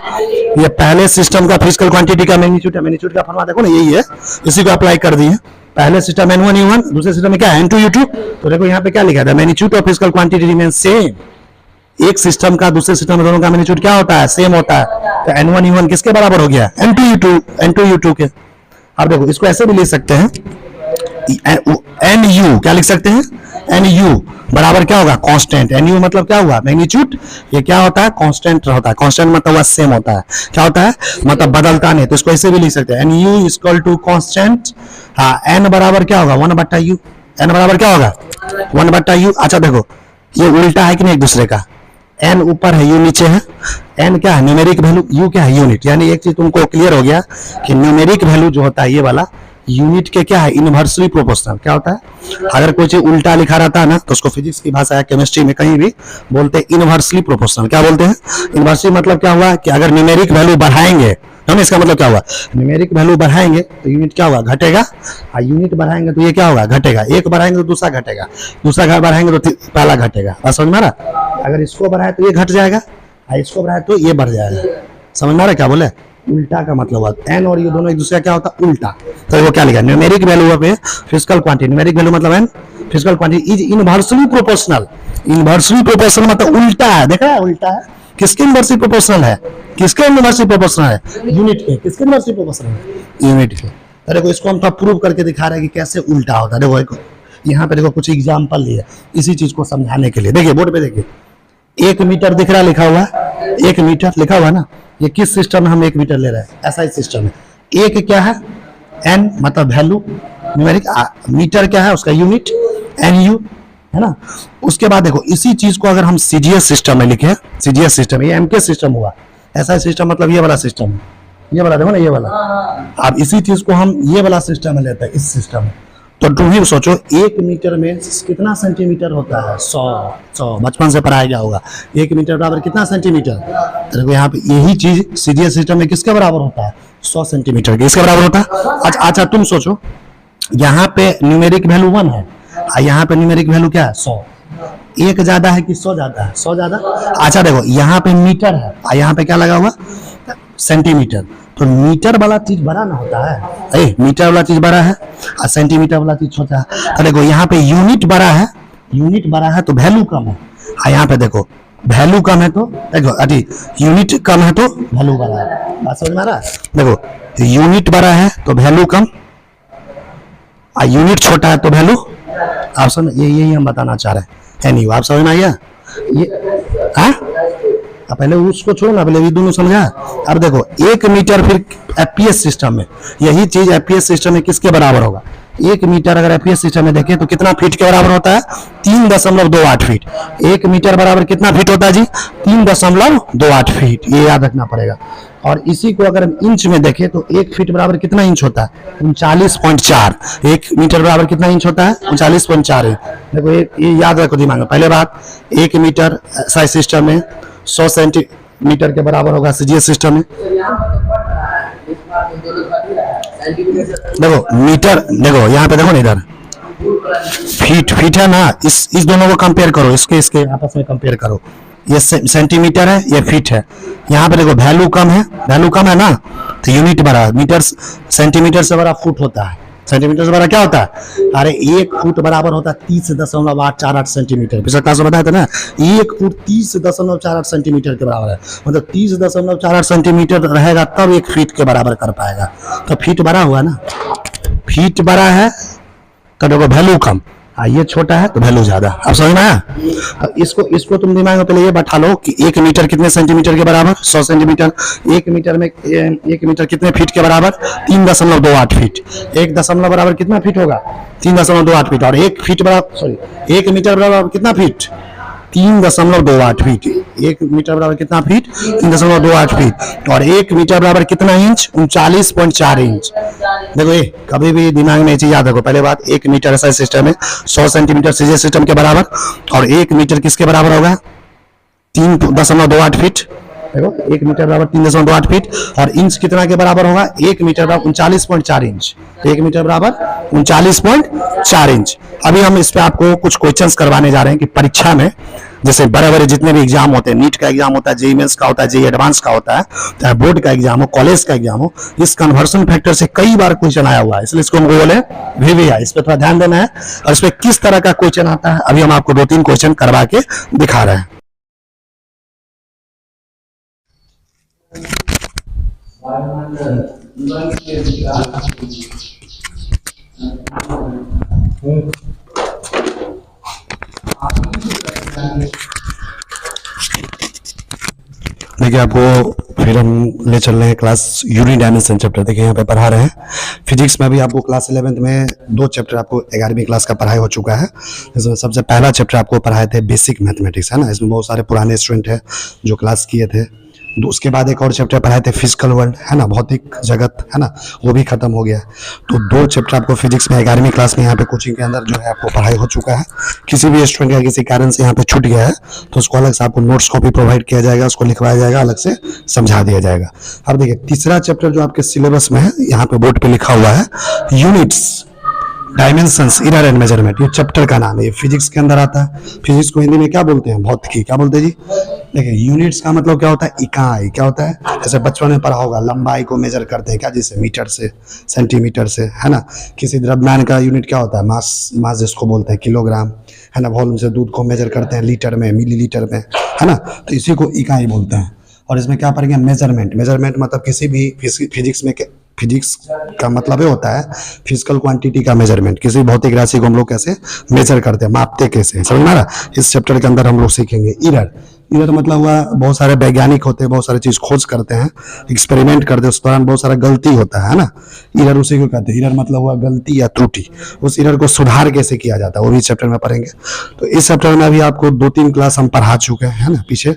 ये पहले सिस्टम का फिजिकल क्वांटिटी का मैग्नीट्यूड है। मैग्नीट्यूड का फॉर्मूला देखो ना, यही है, इसी को अप्लाई कर दिए। पहले सिस्टम n1 u1, दूसरे सिस्टम में क्या है, n2 u2। तो देखो यहाँ पे क्या लिखा था, magnitude of physical quantity remain same, एक सिस्टम का दूसरे सिस्टम में दोनों का मैग्नीट्यूड क्या होता है, सेम होता है। तो n1 u1 किसके बराबर हो गया, n2 u2 के। अब देखो इसको ऐसे भी लिख सकते हैं, nu क्या लिख सकते हैं, nu बराबर क्या होगा, कांस्टेंट। nu मतलब क्या हुआ, मैग्नीट्यूड, ये क्या होता है, कांस्टेंट होता है। कांस्टेंट मतलब हुआ सेम होता है, क्या होता है, मतलब बदलता नहीं। तो इसको ऐसे भी लिख सकते हैं, nu इक्वल टू कांस्टेंट। हाँ, n बराबर क्या होगा, 1/u, n बराबर क्या होगा, 1/u। अच्छा देखो ये उल्टा है कि नहीं एक दूसरे का, n ऊपर है, u नीचे है। n क्या है, न्यूमेरिक वैल्यू, u क्या है, यूनिट। यानी एक चीज तुमको क्लियर हो गया कि न्यूमेरिक वैल्यू जो होता है ये वाला, यूनिट के क्या है, इनवर्सली प्रोपोर्शनल। क्या होता है, अगर कोई चीज उल्टा लिखा रहता है ना तो उसको फिजिक्स की भाषा या केमिस्ट्री में कहीं भी बोलते हैं इनवर्सली प्रोपोर्शनल। क्या बोलते हैं, इनवर्सली मतलब क्या हुआ कि अगर न्यूमेरिक वैल्यू बढ़ाएंगे, हम इसका मतलब क्या हुआ, न्यूमेरिक वैल्यू बढ़ाएंगे तो यूनिट क्या होगा, घटेगा, और यूनिट बढ़ाएंगे तो ये क्या होगा, घटेगा। एक बढ़ाएंगे तो दूसरा घटेगा, दूसरा बढ़ाएंगे तो पहला घटेगा। बात समझ में आ रहा, अगर इसको बढ़ाए तो ये घट जाएगा, और इसको बढ़ाए तो ये बढ़ जाएगा। समझ में आ रहा क्या बोले, उल्टा का मतलब हुआ, n और ये दोनों एक दूसरे का क्या होता है, उल्टा। तो वो क्या लिखा, न्यूमेरिक वैल्यू पे फिजिकल क्वांटिटी, न्यूमेरिक वैल्यू मतलब n physical quantity is inversely proportional. Inversely proportional मतलब उल्टा है, देखा है, उल्टा है। किसके इनवर्सली प्रोपोर्शनल है, किसके इनवर्सली प्रोपोर्शनल है, यूनिट के। किसके इनवर्सली प्रोपोर्शनल है, यूनिट के। तो देखो इसको हम प्रूव करके दिखा रहे हैं कि कैसे उल्टा होता है। देखो यहाँ पे देखो कुछ एग्जाम्पल लिया इसी चीज को समझाने के लिए। देखिए बोर्ड पे देखिए, 1 मीटर दिख रहा, लिखा हुआ 1 मीटर लिखा हुआ ना, ये किस सिस्टम में हम 1 मीटर ले रहे हैं, ऐसा ही सिस्टम है। एक क्या है, n मतलब वैल्यू, न्यूमेरिक, मीटर क्या है उसका यूनिट, nu है ना। उसके बाद देखो इसी चीज को अगर हम सीजीएस सिस्टम में लिखे, सीजीएस सिस्टम, ये एमके सिस्टम हुआ, ऐसा सिस्टम मतलब ये वाला सिस्टम, ये वाला देखो ना, ये वाला। अब इसी चीज को हम ये वाला सिस्टम में लेते हैं, इस सिस्टम में। तो तुम ही सोचो 1 मीटर में कितना सेंटीमीटर होता है, 100 बचपन से पढ़ाया गया होगा। 1 मीटर बराबर कितना सेंटीमीटर, देखो यहाँ पे यही चीज सीजीएस सिस्टम में किसके बराबर होता है, 100 सेंटीमीटर के, इसके बराबर होता है। अच्छा तुम सोचो यहाँ पे न्यूमेरिक वैल्यू 1 है और यहाँ पे न्यूमेरिक वैल्यू क्या है, 100। एक ज्यादा है कि 100 ज्यादा है, 100 ज्यादा। अच्छा देखो यहाँ पे मीटर है और यहाँ पे क्या लगा हुआ, सेंटीमीटर। तो मीटर वाला चीज बड़ा ना होता है, मीटर वाला चीज बड़ा है और सेंटीमीटर वाला चीज छोटा है। तो देखो यहाँ पे यूनिट बड़ा है, यूनिट बड़ा है तो वैल्यू कम है, और यहाँ पे देखो वैल्यू कम है तो देखो अजी यूनिट कम है तो वैल्यू बड़ा है। बात समझ में आ रहा है? देखो यूनिट बड़ा है तो वैल्यू कम, और यूनिट छोटा है तो वैल्यू, आप समझ, यही हम बताना चाह रहे हैं। एनी आप समझ में आइए ये, हाँ पहले उसको छोड़ो ना, पहले ये दोनों समझा। अब देखो 1 मीटर फिर एफपीएस सिस्टम में, यही चीज एफपीएस सिस्टम में किसके बराबर होगा? 1 मीटर अगर एफपीएस सिस्टम में देखें तो कितना फीट के बराबर होता है? 3.28 फीट। 1 मीटर बराबर कितना फीट होता है जी? 3.28 फीट, ये याद रखना पड़ेगा। और इसी को अगर हम इंच में देखें तो 1 फीट बराबर कितना इंच होता है? 39.4। 1 मीटर बराबर कितना इंच होता है? 39.4 इंच। देखो ये याद रखो दिमाग में। पहले बात, 1 मीटर SI सिस्टम में 100 सेंटीमीटर के बराबर होगा सीजीएस सिस्टम में। देखो मीटर, देखो यहाँ पे देखो ना, इधर फीट है ना, इस दोनों को कंपेयर करो, इसके आपस में कंपेयर करो। ये सेंटीमीटर है, ये फीट है। यहाँ पे देखो वैल्यू कम है ना, तो यूनिट बड़ा है। मीटर सेंटीमीटर से बड़ा फुट होता है, सेंटीमीटर से बड़ा क्या होता है? अरे 1 फुट बराबर होता है 30.848 सेंटीमीटर। पिछले क्लास में बताया था ना, 1 फुट 30.48 सेंटीमीटर के बराबर है। मतलब 30.48 सेंटीमीटर रहेगा तब 1 फीट के बराबर कर पाएगा। तो फीट बड़ा हुआ ना, फीट बड़ा है तो देखो वैल्यू कम, ये छोटा है तो वैल्यू ज्यादा। अब समझ में आया? इसको तुम दिमाग में पहले ये बैठा लो कि 1 मीटर कितने सेंटीमीटर के बराबर? 100 सेंटीमीटर। 1 मीटर में 1 मीटर कितने फीट के बराबर? 3.28 फीट। 1 दशमलव बराबर कितना फीट होगा? 3.28 फीट। और 1 फीट बराबर, सॉरी 1 मीटर बराबर कितना फीट? 3.28 फीट। 1 मीटर बराबर कितना फीट? 3.28 फीट। और 1 मीटर बराबर कितना इंच? 39.4 इंच। देखो ये कभी भी दिमाग में चीज याद रखो। पहले बात, 1 मीटर SI सिस्टम है 100 सेंटीमीटर सीजीएस सिस्टम के बराबर, और 1 मीटर किसके बराबर होगा? 3.28 फीट। देखो 1 मीटर बराबर 3.28 फीट। और इंच कितना के बराबर होगा? 1 मीटर बराबर 39.4 इंच। 1 मीटर बराबर 39.4 इंच। अभी हम इस पे आपको कुछ क्वेश्चंस करवाने जा रहे हैं कि परीक्षा में, जैसे बड़े बड़े जितने भी एग्जाम होते हैं, नीट का एग्जाम होता है, जेईई मेंस का होता है, जेईई एडवांस का होता है, चाहे बोर्ड का एग्जाम हो, कॉलेज का एग्जाम हो, इस कन्वर्शन फैक्टर से कई बार क्वेश्चन आया हुआ है, इसलिए इसको हम बोले VVI। इस पर थोड़ा ध्यान देना है। और इस पे किस तरह का क्वेश्चन आता है अभी हम आपको 2-3 क्वेश्चन करवा के दिखा रहे हैं। देखिए आपको फिर हम ले चल रहे हैं क्लास यूनिट डायमेंशन चैप्टर। देखिए यहाँ पे पढ़ा रहे हैं फिजिक्स में भी आपको क्लास 11th में 2 चैप्टर आपको 11वीं क्लास का पढ़ाई हो चुका है। इसमें सबसे पहला चैप्टर आपको पढ़ाए थे बेसिक मैथमेटिक्स, है ना। इसमें बहुत सारे पुराने स्टूडेंट हैं जो क्लास किए थे। उसके बाद एक और चैप्टर पढ़ाए थे फिजिकल वर्ल्ड, है ना, भौतिक जगत, है ना, वो भी खत्म हो गया। तो 2 चैप्टर आपको फिजिक्स में 11वीं क्लास में यहाँ पे कोचिंग के अंदर जो है आपको पढ़ाई हो चुका है। किसी भी स्टूडेंट का किसी कारण से यहाँ पे छूट गया है तो उसको अलग से आपको नोट्स कॉपी प्रोवाइड किया जाएगा, उसको लिखवाया जाएगा, अलग से समझा दिया जाएगा। अब देखिए तीसरा चैप्टर जो आपके सिलेबस में है, यहाँ पे बोर्ड पे लिखा हुआ है units, dimensions, inner and measurement. ये चैप्टर का नाम है, ये फिजिक्स के अंदर आता है। फिजिक्स को हिंदी में क्या बोलते हैं? भौतिकी। क्या बोलते हैं जी? देखिए यूनिट्स का मतलब क्या होता है? इकाई। क्या होता है? जैसे बचपन में पढ़ा होगा, लंबाई को मेजर करते हैं क्या, जैसे मीटर से, सेंटीमीटर से, है ना। किसी द्रव्यमान का यूनिट क्या होता है? मास जिसको बोलते हैं किलोग्राम, है ना। वॉल्यूम से दूध को मेजर करते हैं लीटर में, मिलीलीटर में, है ना। तो इसी को इकाई बोलते हैं। और इसमें क्या पढ़ेंगे? मेजरमेंट। मेजरमेंट मतलब किसी भी फिजिक्स में, फिजिक्स का मतलब ये होता है फिजिकल क्वांटिटी का मेजरमेंट। किसी भौतिक राशि को हम लोग कैसे मेजर करते हैं, मापते कैसे, समझ में आ रहा। इस चैप्टर के अंदर हम लोग सीखेंगे इरर। इरर मतलब हुआ, बहुत सारे वैज्ञानिक होते हैं, बहुत सारी चीज खोज करते हैं, एक्सपेरिमेंट करते हैं, उस दौरान बहुत सारा गलती होता है ना। इरर उसी को कहते हैं। इरर मतलब हुआ गलती या त्रुटि। उस इरर को सुधार कैसे किया जाता है वो भी चैप्टर में पढ़ेंगे। तो इस चैप्टर में अभी आपको 2-3 क्लास हम पढ़ा चुके हैं, है ना, पीछे।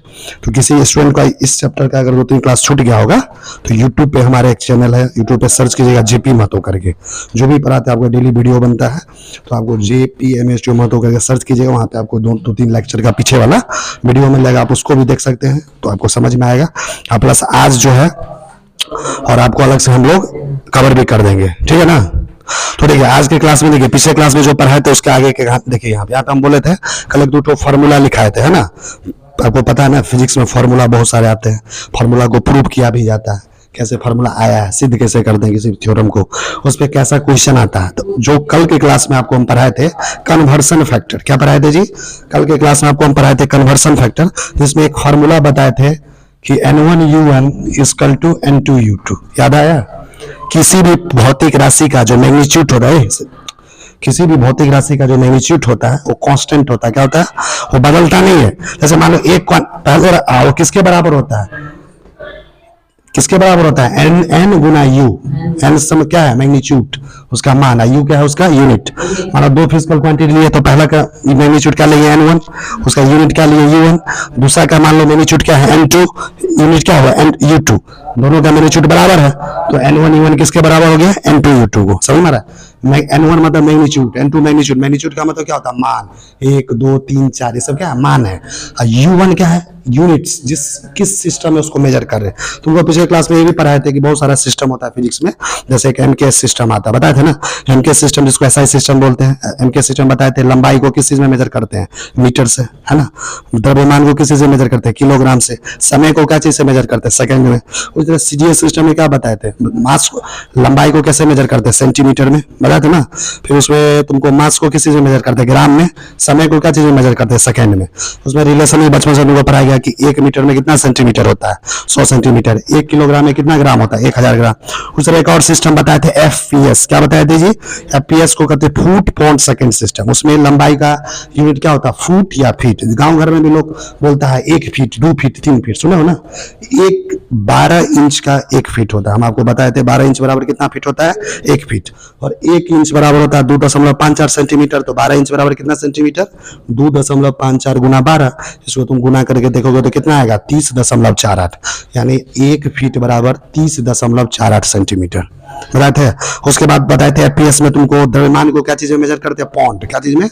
तो किसी स्टूडेंट का इस चैप्टर का अगर 2-3 क्लास छूट गया होगा तो यूट्यूब पे हमारे एक चैनल है, यूट्यूब पे सर्च कीजिएगा JP महतो करके। जो भी पढ़ाते हैं आपको डेली वीडियो बनता है, तो आपको JP महतो करके सर्च कीजिएगा। वहाँ पे आपको 2-3 लेक्चर का पीछे वाला वीडियो मिलेगा, आप उसको भी देख सकते हैं, तो आपको समझ में आएगा। प्लस आज जो है और आपको अलग से हम लोग कवर भी कर देंगे, ठीक है ना। तो देखिए आज के क्लास में, देखिए पिछले क्लास में जो पढ़ाए थे उसके आगे के देखिए यहाँ पे हम बोले थे कल 2 फार्मूला लिखाए थे, है ना। आपको पता है ना फिजिक्स में फार्मूला बहुत सारे आते हैं, फार्मूला को प्रूव किया भी जाता है। कैसे फार्मूला आया है, सिद्ध कैसे करते हैं किसी थ्योरम को, उस पर कैसा क्वेश्चन आता है। तो जो कल के क्लास में आपको हम पढ़ाए थे कन्वर्सन फैक्टर, क्या पढ़ाए थे जी, कल के क्लास में आपको हम पढ़ाए थे कन्वर्सन फैक्टर, जिसमें एक फार्मूला बताए थे कि N1U1 इक्वल टू N2U2। याद आया? किसी भी भौतिक राशि का जो मैग्नीट्यूड होता है, किसी भी भौतिक राशि का जो मैग्नीट्यूड होता है वो कांस्टेंट होता है। क्या होता है? वो बदलता नहीं है। जैसे मान लो एक पहले वो किसके बराबर होता है, किसके बराबर होता है, एन गुना यू। एन समय क्या है, मैग्नीट्यूड, उसका मान है, यू क्या है, उसका यूनिट। माना दो फिजिकल क्वांटिटी लिए तो पहला का मैग्नीट्यूड क्या लिए N1, उसका यूनिट क्या लिए U1, दूसरा का मान लो मैग्नीट्यूड क्या है N2, यूनिट क्या हुआ U2, दोनों का मैग्नीट्यूड बराबर है तो N1 U1 किसके बराबर हो गया, N2 U2 को। समझ मारा? N1 मतलब मैग्नीट्यूड, N2 मैग्नीट्यूड, मैग्नीट्यूड का मतलब क्या होता है, मान, 1 2 3 4 ये सब क्या है, मान है। और U1 क्या है, यूनिट्स, जिस किस सिस्टम में उसको मेजर कर रहे हैं। तुमको पिछले क्लास में ये भी पढ़ाए थे कि बहुत सारा सिस्टम होता है फिजिक्स में, जैसे एक एमकेएस सिस्टम आता है, बताए थे ना, एमकेएस सिस्टम जिसको एसआई सिस्टम बोलते हैं। एमकेएस सिस्टम बताए थे लंबाई को किस चीज में मेजर करते हैं, मीटर से, है ना। द्रव्यमान को किस चीज से मेजर करते हैं, किलोग्राम से। समय को क्या चीज से मेजर करते हैं, सेकंड में। उस तरह सीजीएस सिस्टम में क्या बताए थे, मास को, लंबाई को कैसे मेजर करते हैं, सेंटीमीटर में, बताए थे ना। फिर उसमें तुमको मास को किस चीज में मेजर करते हैं, ग्राम में। समय को क्या चीज में मेजर करते हैं, सेकंड में। उसमें रिलेशन में बचपन से तुमको पढ़ाया गया कि 1 मीटर में कितना सेंटीमीटर होता है, 100 सेंटीमीटर। 1 किलोग्राम में कितना ग्राम होता है, 1000 ग्राम। उस तरह एक और सिस्टम बताए थे एफपीएस, क्या बताए थे जी, एफपीएस को कहते हैं फुट पर सेकंड सिस्टम। उसमें लंबाई का यूनिट क्या होता है, फुट या फीट। गांव घर में भी लोग बोलता है 1 फीट, 2 फीट, 3 फीट, सुने हो ना। 12 इंच का 1 फीट होता है। हम आपको बताए थे 12 इंच बराबर कितना फीट होता है, 1 फीट। और 1 इंच बराबर होता है 2.54 सेंटीमीटर। तो 12 इंच बराबर कितना सेंटीमीटर, 2.54 गुना 12, इसको तुम गुना करके देखोगे तो कितना आएगा, 30.48, यानी 1 फीट बराबर 30.48 सेंटीमीटर बताए थे। उसके बाद बताए थे एफपीएस में तुमको द्रव्यमान को क्या चीज में मेजर करते हैं, पौंड। क्या चीज में,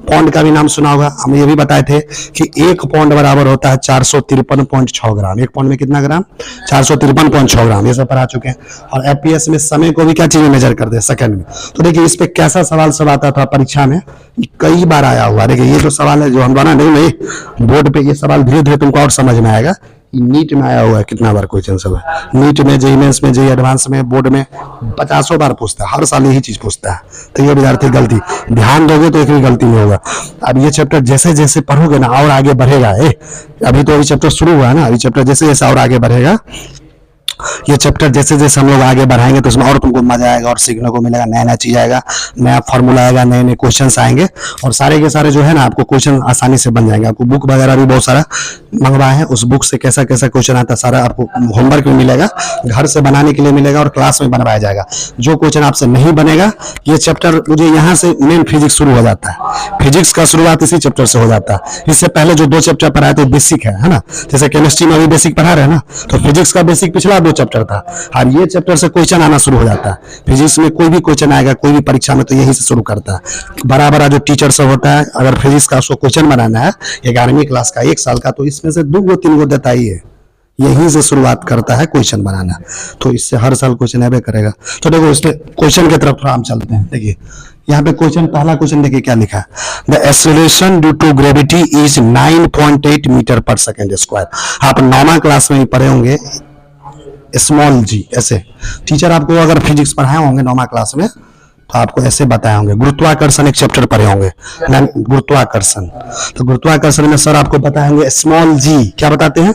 पौंड का भी नाम सुना होगा। हम ये भी बताए थे कि 1 पौंड बराबर होता है 453.6 ग्राम। 1 पौंड में कितना ग्राम, 453.6 ग्राम, ये सब पढ़ा चुके हैं। और एफपीएस में समय को भी क्या चीज में मेजर करते हैं, सेकंड में। तो देखिए इस पे कैसा सवाल सब आता था परीक्षा में, कई बार आया हुआ। देखिए ये जो सवाल है जो हम बना नहीं बोर्ड पे, ये सवाल धीरे धीरे तुमको और समझ में आएगा। नीट में आया हुआ है, कितना बार क्वेश्चन सब है नीट में, जेईई मेंस में, जेईई एडवांस में, बोर्ड में 50 बार पूछता है, हर साल यही चीज पूछता है। तो ये विद्यार्थी गलती ध्यान दोगे तो एक भी गलती नहीं होगा। अब ये चैप्टर जैसे जैसे पढ़ोगे ना और आगे बढ़ेगा। अभी तो अभी चैप्टर शुरू हुआ है ना, अभी चैप्टर जैसे जैसे और आगे बढ़ेगा। ये चैप्टर जैसे जैसे हम लोग आगे बढ़ाएंगे तो इसमें और तुमको मजा आएगा और सीखने को मिलेगा, नया नया चीज आएगा, नया फॉर्मूला आएगा, नए नए क्वेश्चंस आएंगे। और सारे के सारे जो है ना आपको क्वेश्चन आसानी से बन जाएंगे। आपको बुक वगैरह भी बहुत सारा मंगवाए हैं, उस बुक से कैसा कैसा क्वेश्चन आता है सारा आपको होमवर्क में मिलेगा, घर से बनाने के लिए मिलेगा और क्लास में बनवाया जाएगा। जो क्वेश्चन आपसे नहीं बनेगा, ये चैप्टर मुझे यहाँ से मेन फिजिक्स शुरू हो जाता है। फिजिक्स का शुरुआत इसी चैप्टर से हो जाता है। इससे पहले जो 2 चैप्टर पढ़ाए थे बेसिक है ना, जैसे केमिस्ट्री में भी बेसिक पढ़ा रहे हैं ना, तो फिजिक्स का बेसिक पिछला 2 चैप्टर था। और ये चैप्टर से क्वेश्चन आना शुरू हो जाता है। फिजिक्स में कोई भी क्वेश्चन आएगा कोई भी परीक्षा में तो यही से शुरू करता है। बड़ा बड़ा जो टीचर सब होता है, अगर फिजिक्स का उसको क्वेश्चन बनाना है 11वीं क्लास का 1 साल का, तो इसमें से 2 3 गो देता ही है, यहीं से शुरुआत करता है क्वेश्चन बनाना। तो इससे हर साल क्वेश्चन आवे करेगा। तो देखो इसमें क्वेश्चन की तरफ हम चलते हैं। देखिए यहाँ पे क्वेश्चन, पहला क्वेश्चन देखिए क्या लिखा है, the acceleration due to gravity is 9.8 metre per second square. आप 9वीं क्लास में ही पढ़े होंगे स्मॉल जी, ऐसे टीचर आपको अगर फिजिक्स पढ़ाए होंगे 9वीं क्लास में तो आपको ऐसे बताए होंगे। गुरुत्वाकर्षण एक चैप्टर पढ़े होंगे, गुरुत्वाकर्षण। तो गुरुत्वाकर्षण में सर आपको बताएंगे स्मॉल जी, क्या बताते हैं,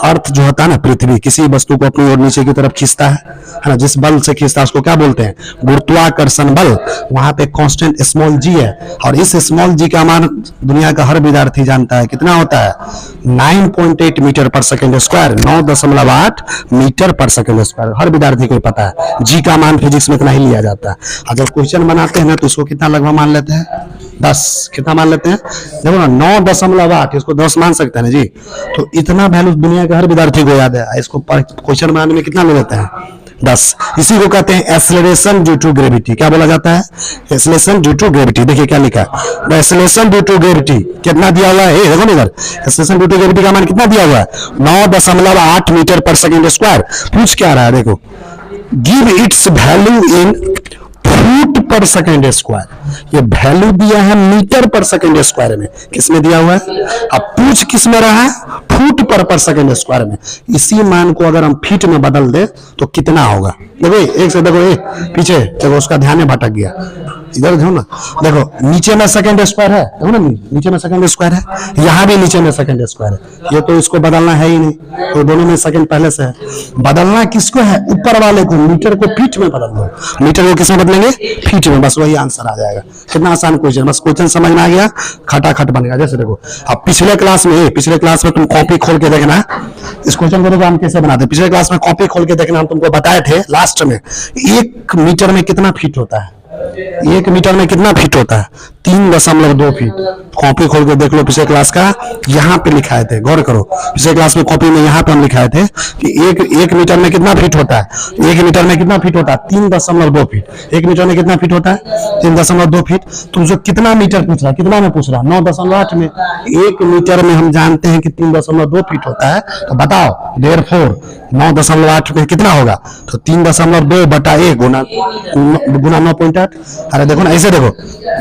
अर्थ जो होता है ना, पृथ्वी किसी वस्तु को अपनी ओर नीचे की तरफ खींचता है ना, जिस बल से खींचता है उसको क्या बोलते हैं, गुरुत्वाकर्षण बल। वहां पे कांस्टेंट स्मॉल जी है और इस स्मॉल जी का मान दुनिया का हर विद्यार्थी जानता है, कितना होता है 9.8 metre per second square, 9.8 metre per second square. हर विद्यार्थी को पता है जी का मान फिजिक्स में इतना ही लिया जाता है। जब क्वेश्चन बनाते हैं ना तो इसको कितना लगभग मान लेते हैं, 10। कितना मान लेते हैं, देखो ना 9.8, इसको 10 मान सकते हैं ना जी। तो इतना वैल्यू दुनिया के हर विद्यार्थी को याद है। इसको क्वेश्चन बनाने में कितना ले लेते हैं, 10। इसी को कहते हैं एक्सेलरेशन ड्यू टू ग्रेविटी। क्या बोला जाता है, एक्सेलरेशन ड्यू टू ग्रेविटी। देखिए क्या लिखा है, the acceleration due to gravity कितना दिया हुआ है, देखो इधर एक्सेलरेशन ड्यू टू ग्रेविटी का मान कितना दिया हुआ है, 9.8 मीटर पर सेकेंड स्क्वायर। पूछ क्या रहा है, देखो give its value in foot पर सेकेंड स्क्वायर। ये वैल्यू दिया है मीटर पर सेकेंड स्क्वायर में, किसमें दिया हुआ है, अब पूछ किस में रहा है, फुट पर सेकंड स्क्वायर में। इसी मान को अगर हम फीट में बदल दे तो कितना होगा? देखो एक से देखो, पीछे देखो, उसका ध्यान में भटक गया, इधर देखो ना, देखो नीचे में सेकंड स्क्वायर है, देखो ना नीचे में सेकंड स्क्वायर है, यहाँ भी नीचे में सेकंड स्क्वायर है, ये तो इसको बदलना है ही नहीं, तो दोनों में सेकंड पहले से है। बदलना किसको है? ऊपर वाले को, मीटर को फीट में बदल दो, मीटर को किस में बदलेंगे? फीट में, बस वही आंसर आ जाएगा। कितना आसान क्वेश्चन, बस क्वेश्चन समझ में आ गया, खटाखट बनेगा। जैसे देखो अब पिछले क्लास में तुम कॉपी खोल के देखना, इस क्वेश्चन को देखो हम कैसे बनाते हैं। पिछले क्लास में कॉपी खोल के देखना, हम तुमको बताए थे लास्ट में 1 मीटर में कितना फीट होता है। 1 मीटर में कितना फीट होता है? 3.2 फीट। कॉपी खोल के देख लो, पिछले क्लास का यहाँ पे लिखाए थे, गौर करो, पिछले क्लास में कॉपी में यहाँ पे हम लिखाए थे कि एक मीटर में कितना फीट होता है। 1 मीटर में कितना फीट होता है? 3.2 फीट। 1 मीटर में कितना फीट होता है? 3.2 फीट। तुमसे कितना मीटर पूछ रहा, कितना में पूछ रहा? 9.8 में। 1 मीटर में हम जानते हैं कि 3.2 फीट होता है, तो बताओ देयरफॉर 9.8 में कितना होगा? तो 3.2/1 गुना 9.8। अरे देखो ना, ऐसे देखो,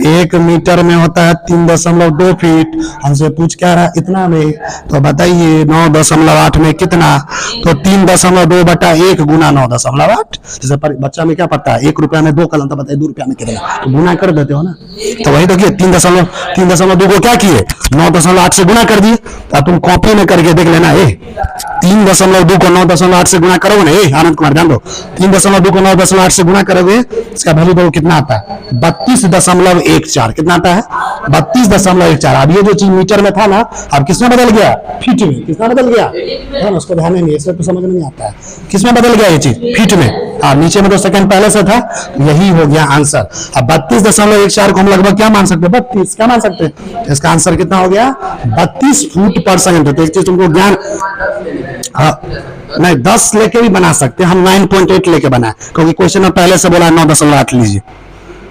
1 मीटर में होता है 3.2 फीट, हमसे पूछ क्या रहा? इतना में, तो बताइए 9.8 में कितना? तो 3.2/1 गुना 9.8। जैसे बच्चा में क्या पता है, 1 रुपया में 2 कलम, तो बताइए 2 रुपया में कितना, तो गुना कर देते हो ना। तो वही देखिए 3.2 को क्या किए? 9.8 से गुना कर दिए। तो तुम कॉपी में करके देख लेना, 3.2 को 9.8 से गुना करोगे ना, आनंद कुमार ध्यान दो, 3.2 को 9.8 से गुना करोगे, इसका वैल्यू देखो कितना आता है? 32.14। कितना आता है? 32.14। अब ये जो चीज मीटर में था ना, अब किसमें बदल गया? फीट में। किसमें बदल गया है ना, उसको ध्यान नहीं, इससे तो समझ में नहीं आता है। किसमें बदल गया ये चीज? फीट में। नीचे में तो सेकंड पहले से था, यही हो गया आंसर। अब 32.14 को हम लगभग क्या मान सकते हैं? 32 क्या मान सकते हैं? इसका आंसर कितना हो गया? 32 फुट पर सेकंड। तो इस चीज तुमको ज्ञान, नहीं 10 लेके भी बना सकते हैं, हम 9.8 लेके बनाए, क्योंकि क्वेश्चन में पहले से बोला 9.8 लीजिए,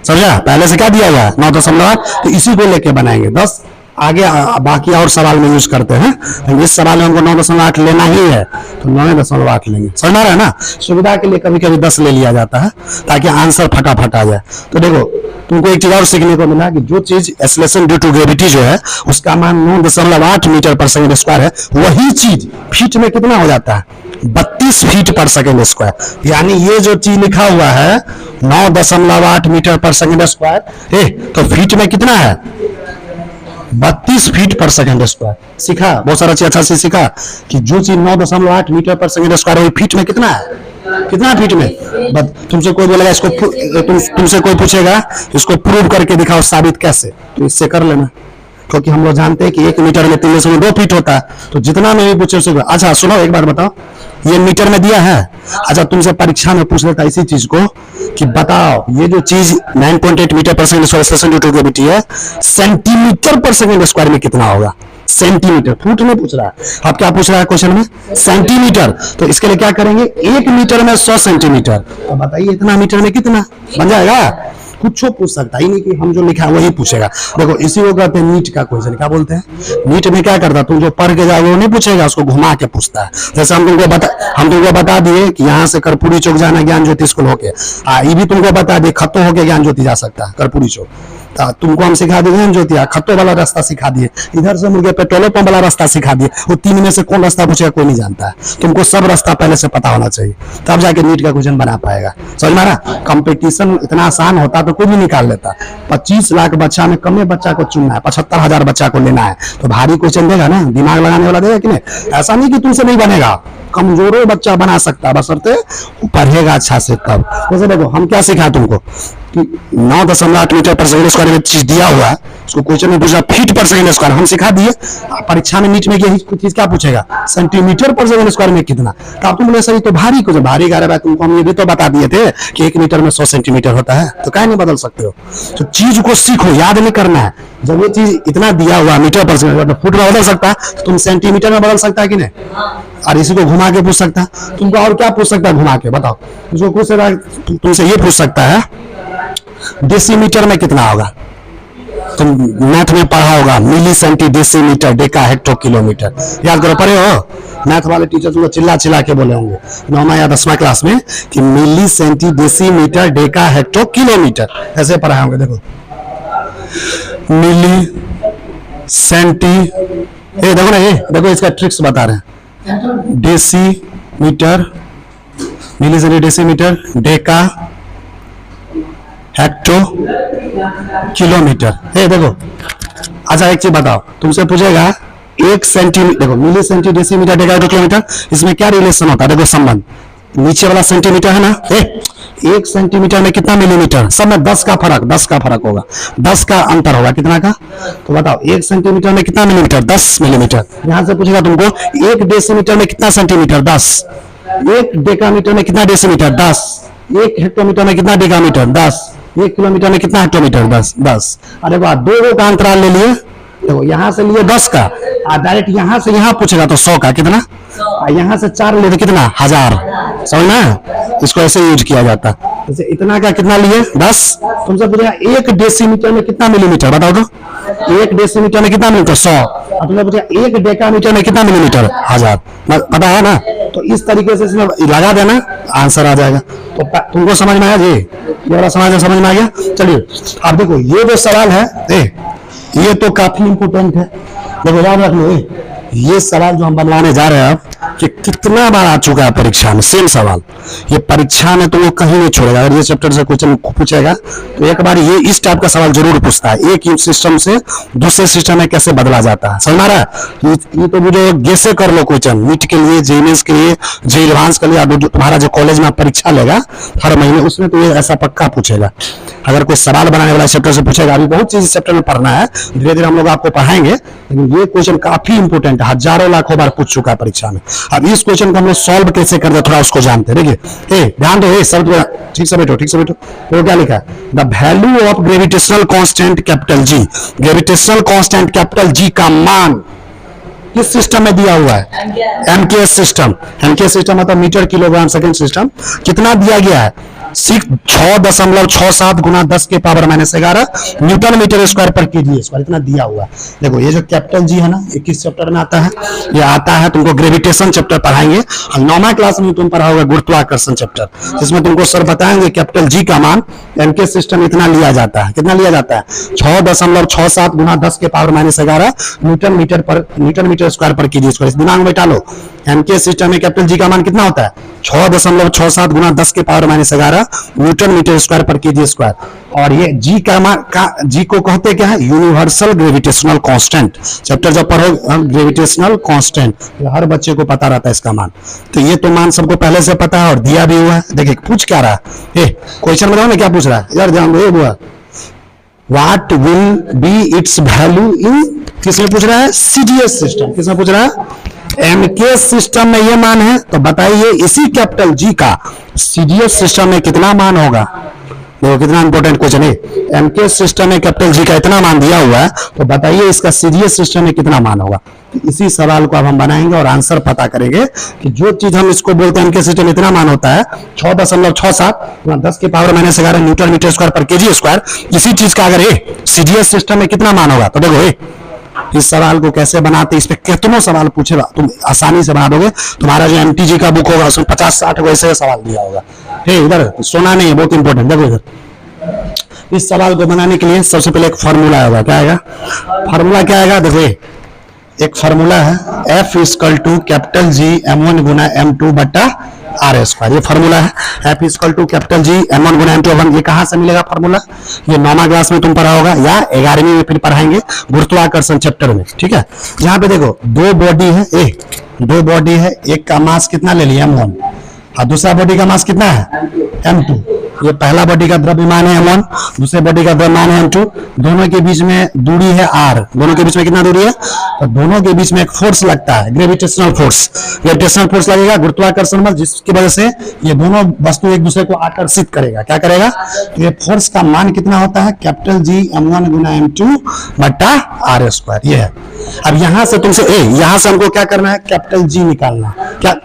समझा? पहले से क्या दिया गया? 9.8, तो इसी को लेके बनाएंगे। 10 आगे बाकी और सवाल में यूज करते हैं, इस सवाल में हमको 9.8 लेना ही है, तो 9.8 लेंगे। समझ में आ रहा है ना? सुविधा के लिए कभी कभी 10 ले लिया जाता है, ताकि आंसर फटाफट आ जाए। तो देखो तुमको एक चीज और सीखने को मिला कि जो चीज एक्सेलरेशन ड्यू टू ग्रेविटी जो है, उसका मान 9.8 मीटर पर सेकंड स्क्वायर है, वही चीज फीट में कितना हो जाता है? 32 फीट पर सेकंड स्क्वायर। यानी ये जो चीज लिखा हुआ है 9.8 मीटर पर सेकंड स्क्वायर, तो फीट में कितना है? 32 फीट पर सेकंड स्क्वायर। सीखा, बहुत सारा चीज अच्छा से सीखा कि जो चीज 9.8 मीटर पर सेकंड स्क्वायर है, फीट में कितना है? कितना फीट में? तुमसे कोई बोलेगा इसको, तुमसे कोई पूछेगा इसको प्रूव करके दिखाओ, साबित कैसे, तो इससे कर लेना, क्योंकि हम लोग जानते हैं कि 1 मीटर में 3.2 फीट होता है। तो जितना में भी पूछे उससे। अच्छा सुनो, एक बार बताओ, ये मीटर में दिया है। अच्छा तुमसे परीक्षा में पूछ लेता इसी चीज को कि बताओ, ये जो चीज 9.8 metre per second square due to gravity है, सेंटीमीटर पर सेकंड स्क्वायर में कितना होगा? सेंटीमीटर। फुट में पूछ रहा है, अब क्या पूछ रहा है क्वेश्चन में? सेंटीमीटर। तो इसके लिए क्या करेंगे? 1 मीटर में 100 सेंटीमीटर, तो बताइए इतना मीटर में कितना बन जाएगा? कुछ पूछ सकता ही नहीं, कि हम जो लिखा है वही पूछेगा। देखो इसी को कहते हैं नीट का क्वेश्चन। क्या बोलते हैं? नीट में क्या करता है, तुम जो पढ़ के जाओगे वो नहीं पूछेगा, उसको घुमा के पूछता है। जैसे हम तुमको बता दिए कि यहाँ से कर्पूरी चौक जाना ज्ञान ज्योति स्कूल होके, ये भी तुमको बता दिए खत्तो होके ज्ञान ज्योति जा सकता है कर्पूरी चौक। तुमको हम सिखा दिए ज्ञान ज्योति, खत्तो वाला रास्ता सिखा दिए, इधर से मुर्गे पेट्रोल पंप वाला रास्ता सिखा दिए। वो 3 में से कौन रास्ता पूछेगा कोई नहीं जानता है। तुमको सब रास्ता पहले से पता होना चाहिए, तब जाके नीट का क्वेश्चन बना पाएगा। समझ में आ रहा? कंपटीशन इतना आसान होता तो कोई भी निकाल लेता। 25 लाख बच्चा में कम बच्चा को चुनना है, 75,000 बच्चा को लेना है, तो भारी क्वेश्चन देगा ना, दिमाग लगाने वाला देगा कि नहीं? ऐसा नहीं कि तुमसे नहीं बनेगा, कमजोरों बच्चा बना सकता है, बशर्ते पढ़ेगा अच्छा से तब। जैसे देखो हम क्या सिखा तुमको कि 9.8 मीटर पर सेकंड स्क्वायर में चीज दिया हुआ है, उसको क्वेश्चन में पूछा फीट पर सेकंड स्क्वायर, हम सिखा दिए। परीक्षा में नीट में यही चीज क्या पूछेगा? सेंटीमीटर पर सेकंड स्क्वायर में कितना? तो आप तुम बोले सही, तो भारी कुछ भारी गा रहा है, तुमको हम ये भी तो बता दिए थे कि 1 मीटर में 100 सेंटीमीटर होता है, तो क्या नहीं बदल सकते हो? तो चीज को सीखो, याद नहीं करना है। जब ये चीज इतना दिया हुआ मीटर पर सेकंड, फुट में बदल सकता है, तो तुम सेंटीमीटर में बदल सकता है कि नहीं? और इसी को घुमा के पूछ सकता है। तुमको और क्या पूछ सकता है घुमा के? बताओ। जो पूछ सकता है तुमसे ये पूछ सकता है डेसीमीटर में कितना होगा? तुम मैथ में पढ़ा होगा milli centi decimetre deka hecto kilometre, याद करो, पढ़े हो? मैथ वाले टीचर तुमको चिल्ला चिल्ला के बोले होंगे 9वां या 10वां क्लास में कि milli centi decimetre deka hecto kilometre, ऐसे पढ़ाए होंगे। देखो मिली सेंटी ये देखो ना, ये देखो इसका ट्रिक्स बता रहे हैं। डेसीमीटर, मिली डेसीमीटर, डेका, हेक्टो, किलोमीटर। ये देखो, अच्छा एक चीज बताओ, तुमसे पूछेगा 1 सेंटीमीटर, देखो मिली सेंटी, डेसीमीटर, डेका, किलोमीटर, इसमें क्या रिलेशन होता है? देखो संबंध, नीचे वाला सेंटीमीटर है ना, 1 सेंटीमीटर में कितना मिलीमीटर? सब में 10 का फर्क होगा, 10 का अंतर होगा, कितना का? तो बताओ 1 सेंटीमीटर में कितना मिलीमीटर? 10 मिलीमीटर। यहां से पूछेगा तुमको 1 डेसीमीटर में कितना सेंटीमीटर? 10। 1 डेकामीटर में कितना डेसीमीटर? 10। 1 हेक्टोमीटर में कितना डेकामीटर? 10। 1 किलोमीटर में कितना हेक्टोमीटर? 10। अरे वाह, 2 का अंतराल ले लिए। देखो यहां से लिए 10 का, डायरेक्ट यहां से यहां पूछेगा तो 100 का, कितना? यहां से 4 लिए तो कितना? 1000। समझना, इसको ऐसे यूज किया जाता है। जैसे इतना का कितना लिए? 10। तुमसे पूछेगा 1 डेसीमीटर में कितना मिलीमीटर? बताओ तो, 1 डेसीमीटर में कितना मिलीमीटर? 100। और तुमसे पूछेगा 1 डेकामीटर में कितना मिलीमीटर? 1000। पता है ना? तो इस तरीके से इसमें लगा देना, आंसर आ जाएगा। तो तुमको समझ में आया जी? ये वाला समझ में आ गया? चलिए अब देखो, ये जो सवाल है ये तो काफी इंपोर्टेंट है। देखो याद रख लो, ये सवाल जो हम बनवाने जा रहे हैं अब, कि कितना बार आ चुका है परीक्षा में सेम सवाल। ये परीक्षा में तो वो कहीं नहीं छोड़ेगा। अगर ये चैप्टर से क्वेश्चन पूछेगा तो एक बार ये इस टाइप का सवाल जरूर पूछता है, एक सिस्टम से दूसरे सिस्टम में कैसे बदला जाता है। समझ रहा है? ये तो मुझे गेसे कर लो क्वेश्चन, नीट के लिए, जेईमेंस के लिए, जेईई एडवांस के लिए, तुम्हारा जो कॉलेज में परीक्षा लेगा हर महीने, उसमें तो ये ऐसा पक्का पूछेगा। अगर कोई सवाल बनाने वाला चैप्टर से पूछेगा, अभी बहुत चीज चैप्टर में पढ़ना है, धीरे धीरे हम लोग आपको पढ़ाएंगे, लेकिन ये क्वेश्चन काफी इंपोर्टेंट है, हजारों लाखों बार पूछ चुका है परीक्षा में। अब इस क्वेश्चन को हम लोग सॉल्व कैसे करते थोड़ा उसको जानते हैं। देखिए ध्यान दो, सब ठीक से बैठो, ठीक से बैठो। तो क्या लिखा है? The value of gravitational constant capital G, gravitational constant capital G का मान किस सिस्टम में दिया हुआ है? MKS system. एमकेएस सिस्टम मतलब मीटर किलोग्राम सेकंड सिस्टम। कितना दिया गया है? 6.67 गुना 10 के पावर -11 न्यूटन मीटर स्क्वायर पर केजी स्क्वायर, इतना दिया हुआ है। देखो ये जो कैपिटल जी है ना, ये किस चैप्टर में आता है? ये आता है, तुमको ग्रेविटेशन चैप्टर पढ़ाएंगे। और 9वीं क्लास में तुम पढ़ा होगा गुरुत्वाकर्षण चैप्टर, जिसमें तुमको सर बताएंगे कैपिटल जी का मान एमके सिस्टम इतना लिया जाता है। कितना लिया जाता है? 6.67 गुना 10 के पावर -11 न्यूटन मीटर स्क्वायर पर केजी स्क्वायर। इस दिमाग में बैठा लो, एमके सिस्टम में कैपिटल जी का मान कितना होता है? 6.67 गुना 10 के पावर -11 न्यूटन मीटर स्क्वायर पर केजी स्क्वायर। और ये जी का मान जी को कहते क्या है? Universal gravitational constant. चैप्टर जब पढ़ो ग्रेविटेशनल कांस्टेंट, हर बच्चे को पता रहता है इसका मान। तो ये तो मान सबको पहले से पता है और दिया भी हुआ है। देखिए पूछ क्या रहा है, क्वेश्चन बताओ ना क्या पूछ रहा है यार, ध्यान दो। हुआ what will be it's value in, किसमें पूछ रहा है? CDS system. किसमें पूछ रहा है? एमके सिस्टम में ये मान है, तो बताइए इसी कैपिटल जी का सीडीएस सिस्टम में कितना मान होगा? देखो कितना इंपॉर्टेंट क्वेश्चन है। एमके सिस्टम में कैपिटल जी का इतना मान दिया हुआ है, तो बताइए इसका सीडीएस सिस्टम में कितना मान होगा? तो इसी सवाल को अब हम बनाएंगे और आंसर पता करेंगे कि जो चीज हम इसको बोलते हैं एमके सिस्टम इतना मान होता है 6.67 10 के पावर -11 न्यूटन मीटर स्क्वायर पर केजी स्क्वायर, इसी चीज का अगर सीडीएस सिस्टम में कितना मान होगा? तो देखो इस सवाल को कैसे बनाते, इस पे कितनों सवाल पूछेगा, तुम आसानी से बना दोगे। तुम्हारा जो एमटीजी का बुक होगा उसमें 50-60 वैसे सवाल दिया होगा। इधर सोना नहीं है, बहुत इंपॉर्टेंट। देखो इधर इस सवाल को बनाने के लिए सबसे पहले एक फॉर्मूला आएगा। क्या आएगा? फॉर्मूला क्या आएगा? देखो एक फॉर्मूला है, F = कैपिटल जी m1 गुना m2 बटा आर स्क्वायर। ये फॉर्मूला है, F = कैपिटल जी m1 गुना m2। ये कहां से मिलेगा फॉर्मूला? ये 9वीं क्लास में तुम पढ़ा होगा या 11वीं में फिर पढ़ाएंगे गुरुत्वाकर्षण चैप्टर में। ठीक है, यहाँ पे देखो दो बॉडी है, दो बॉडी है, एक का मास कितना ले लिया m1 और दूसरा बॉडी का मास कितना है m2। ये पहला बॉडी का द्रव्यमान है m1, दूसरे बॉडी का द्रव्यमान है m2। दोनों के बीच में दूरी है r। दोनों के बीच में कितना दूरी है? तो दोनों के बीच में एक फोर्स लगता है, ग्रेविटेशनल फोर्स। ग्रेविटेशनल फोर्स लगेगा गुरुत्वाकर्षण बल, जिसकी वजह से ये दोनों वस्तु एक दूसरे को आकर्षित करेगा। क्या करेगा? ये फोर्स का मान कितना होता है? कैपिटल जी m1 गुना m2 बटा आर स्क्वायर। ये है। अब यहां से तुमसे यहां से हमको क्या करना है? कैपिटल जी निकालना। क्या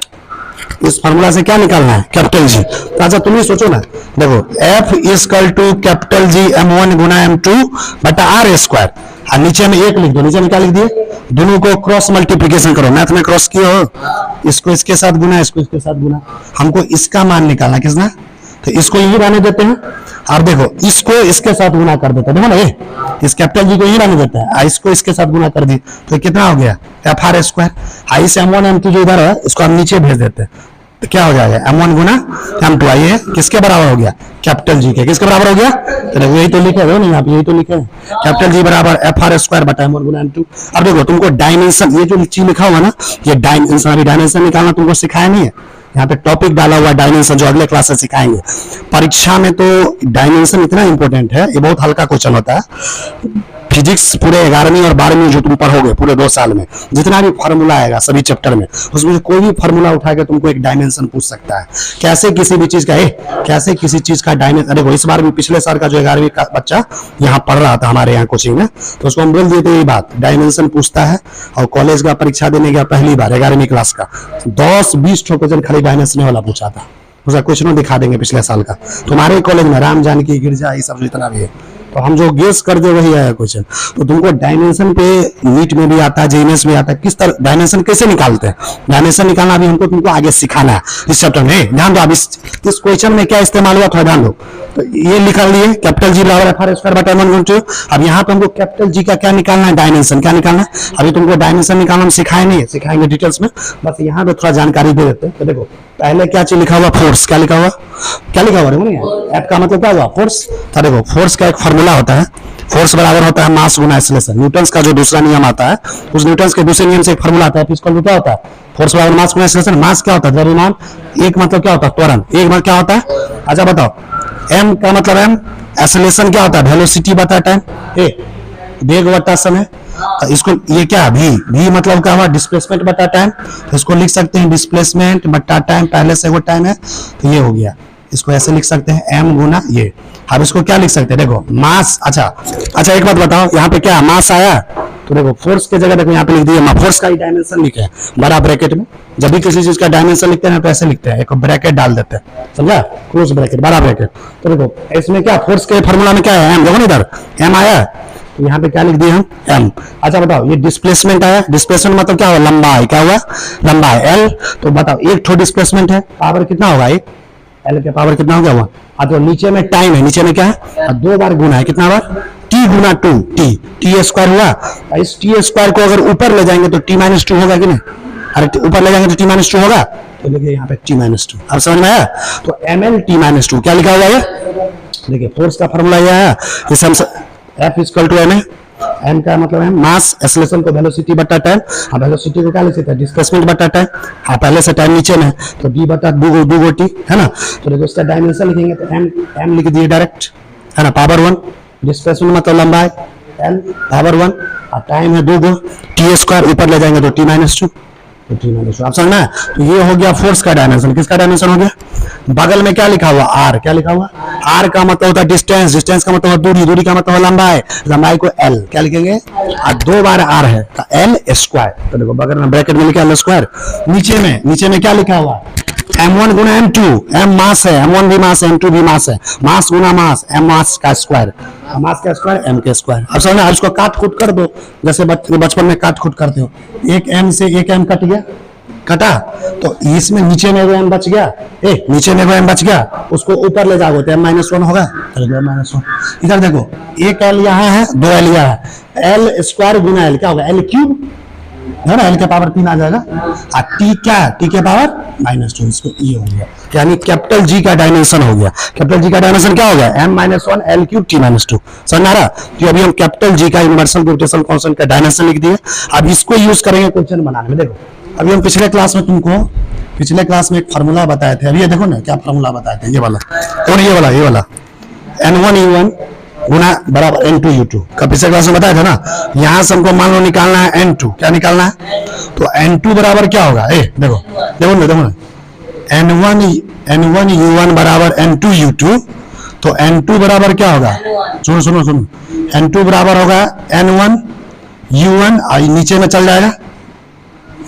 इस फॉर्मूला से क्या निकालना है? Capital G. तो अच्छा तुम ही सोचो ना, देखो F = कैपिटल जी m1 गुना m2 बटा आर स्क्वायर, और नीचे में एक लिख दो। नीचे में क्या लिख दिए? दोनों को क्रॉस मल्टीप्लिकेशन करो। मैथ में क्रॉस किए हो, इसको इसके साथ गुना, इसको इसके साथ गुना। हमको इसका मान निकालना, किसना? तो इसको यही रहने देते हैं अब देखो इसको इसके साथ गुना कर देते हैं, देखो ना ये इस कैपिटल जी को ही रहने देता है, इसको इसके साथ गुना कर दी तो कितना हो गया एफ आर स्क्वायर। आई से M1 M2 जो इधर है इसको हम नीचे भेज देते हैं तो क्या हो जाएगा M1 गुना M2। आइए किसके बराबर हो गया कैपिटल जी के, किसके बराबर हो गया तो यही तो लिखे हो ना यहाँ पे, यही तो लिखे हैं कैपिटल जी बराबर एफ आर स्क्वायर बटा M1 गुना M2। अब देखो तुमको डायमेंशन, ये जो चीज लिखा हुआ ना ये डायमेंशन, अभी डायमेंशन निकालना तुमको सिखाया नहीं है, यहाँ पे टॉपिक डाला हुआ डायमेंशन जो अगले क्लास से सिखाएंगे। परीक्षा में तो डायमेंशन इतना इंपॉर्टेंट है, ये बहुत हल्का क्वेश्चन होता है। फिजिक्स पूरे 11वीं और 12वीं जो तुम पढ़ोगे पूरे 2 साल में, जितना भी फार्मूला आएगा सभी चैप्टर में, उसमें कोई भी फार्मूला उठा के तुमको एक डायमेंशन पूछ सकता है। कैसे किसी भी चीज का कैसे किसी चीज का डायमेंशन। देखो इस बार भी पिछले साल का जो 11वीं का बच्चा यहाँ पढ़ रहा था हमारे यहाँ कोचिंग में, तो उसको हम बोल दिए थे ये बात डायमेंशन पूछता है। और कॉलेज का परीक्षा देने गया पहली बार 11वीं क्लास का 10-20 क्वेश्चन खाली डायमेंशन वाला पूछा था, उसका क्वेश्चन दिखा देंगे पिछले साल का। तुम्हारे कॉलेज में राम जानकी गिरजा ये सब जितना भी है, तो हम जो गेस कर दे वही आया क्वेश्चन। तो तुमको डायमेंशन पे नीट में भी आता है, जेईएमएस में आता है, किस तरह डायमेंशन कैसे निकालते हैं, डायमेंशन निकालना भी हमको तुमको आगे सिखाना है इस चैप्टर में। ध्यान दो, अब इस क्वेश्चन में क्या इस्तेमाल हुआ थोड़ा ध्यान दो। तो ये लिखा लिए कैपिटल जी बराबर एफ आर स्क्वायर बटा M1 गुना 2। अब यहाँ पे हमको कैपिटल जी का क्या निकालना है, डायमेंशन क्या निकालना है। अभी तुमको डायमेंशन निकालना हम सिखाए नहीं है, सिखाएंगे डिटेल्स में, बस यहाँ पे थोड़ा जानकारी दे देते हैं। तो देखो पहले क्या चीज लिखा हुआ, फोर्स। क्या लिखा हुआ, क्या लिखा हुआ एफ का मतलब क्या हुआ फोर्स। तो देखो फोर्स का एक फॉर्मूला होता है, फोर्स बराबर होता है मास गुना एक्सेलरेशन। न्यूटन्स का जो दूसरा नियम आता है, उस न्यूटन्स के दूसरे नियम से एक फॉर्मूला आता है, इसका क्या होता है फोर्स बराबर मास गुना एक्सेलरेशन। मास क्या होता है द्रव्यमान, एक मतलब क्या होता है त्वरण, एक मतलब क्या होता है। अच्छा बताओ m का मतलब m, एक्सेलरेशन क्या होता है वेलोसिटी बटा टाइम, वेग बटा समय। इसको ये क्या v मतलब क्या हुआ डिस्प्लेसमेंट बटा टाइम, तो इसको लिख सकते हैं डिस्प्लेसमेंट बटा टाइम, पहले से वो टाइम है तो ये हो गया। इसको ऐसे लिख सकते हैं m गुना ये। अब इसको क्या लिख सकते हैं देखो मास। अच्छा एक बात बताओ, यहाँ पे क्या मास आया, तो देखो फोर्स के जगह देखो यहाँ पे लिख दिया फोर्स का ही डायमेंशन लिखे हैं बड़ा ब्रैकेट में। जब भी किसी चीज का डायमेंशन लिखते हैं तो ऐसे लिखते हैं, एक ब्रैकेट डाल देते हैं, समझा, क्लोज ब्रैकेट बड़ा ब्रैकेट। तो देखो इसमें क्या फोर्स के फॉर्मूला में क्या है m, देखो ना इधर m आया, तो यहाँ पे क्या लिख दिया हम m। अच्छा बताओ ये डिस्प्लेसमेंट आया, डिस्प्लेसमेंट मतलब क्या हुआ लंबाई, क्या हुआ लंबाई l। तो बताओ एक ठो डिस्प्लेसमेंट है, पावर कितना होगा एक l के पावर कितना हो गया हुआ। तो नीचे में टाइम है, नीचे में क्या है 2 बार गुना है, कितना बार t गुना 2 t स्क्वायर हुआ। इस t स्क्वायर को अगर ऊपर ले जाएंगे तो t-2 होगा कि नहीं, अरे ऊपर ले जाएंगे तो t-2 होगा। तो देखिए यहाँ पे t-2, अब समझ में आया। तो ml t-2 क्या लिखा हुआ है, देखिए फोर्स का फॉर्मूला यह है, इसे हम F इक्वल टू m है, m का मतलब है मास, एक्सेलरेशन को वेलोसिटी बटा टाइम। अब वेलोसिटी को क्या लिख सकते हैं डिस्प्लेसमेंट बटा टाइम, हाँ पहले से टाइम नीचे में तो d बटा 2 t है ना। तो देखो इसका डायमेंशन लिखेंगे तो m लिख दिए डायरेक्ट है ना, पावर 1, डिस्प्लेसमेंट मतलब लंबाई l पावर 1 और टाइम है 2 t स्क्वायर, ऊपर ले जाएंगे तो t-2, तो t-2 आप समझना है। तो ये हो गया फोर्स का डायमेंशन। किसका डायमेंशन हो गया, बगल में क्या लिखा हुआ r, क्या लिखा हुआ r का मतलब होता है डिस्टेंस, डिस्टेंस का मतलब दूरी, दूरी का मतलब लंबाई, लंबाई को l क्या लिखेंगे और 2 बार r है तो l स्क्वायर। तो देखो बगल में ब्रैकेट में लिखा l स्क्वायर, नीचे में क्या लिखा हुआ m1 गुना m2, m मास है, m1 भी मास है, m2 भी मास है, मास गुना मास, m मास का स्क्वायर, मास का स्क्वायर m के स्क्वायर। अब समझना, इसको काट खूट कर दो जैसे बचपन में काट खूट करते हो, एक m से एक m कट गया, कटा तो इसमें नीचे में m बच गया, नीचे में m बच गया, उसको ऊपर ले जाओगे तो m-1 होगा, m-1। इधर देखो एक l यहाँ है 2 l यहाँ है, l स्क्वायर गुना l क्या होगा l क्यूब है ना, l के पावर 3 आ जाएगा और t क्या है t के पावर -2, इसको ये हो गया, यानी कैपिटल G का डायमेंशन हो गया। कैपिटल G का डायमेंशन क्या हो गया m-1 l क्यूब t-2, समझ आ रहा। तो अभी हम कैपिटल G का यूनिवर्सल ग्रेविटेशनल कांस्टेंट का डायमेंशन लिख दिए, अब इसको यूज करेंगे क्वेश्चन बनाने में। देखो अभी हम पिछले क्लास में तुमको पिछले क्लास में एक फार्मूला बताए थे, अभी ये देखो ना क्या फार्मूला बताए थे, ये वाला और ये वाला n1u1 गुना बराबर n2u2 का पिछले क्लास में बताया था ना। यहाँ से हमको मान लो निकालना है n2, क्या निकालना है, तो n2 बराबर क्या होगा, देखो ना n1u1 बराबर n2u2, तो n2 बराबर क्या होगा, सुनो n2 बराबर होगा n1u1 और नीचे में चल जाएगा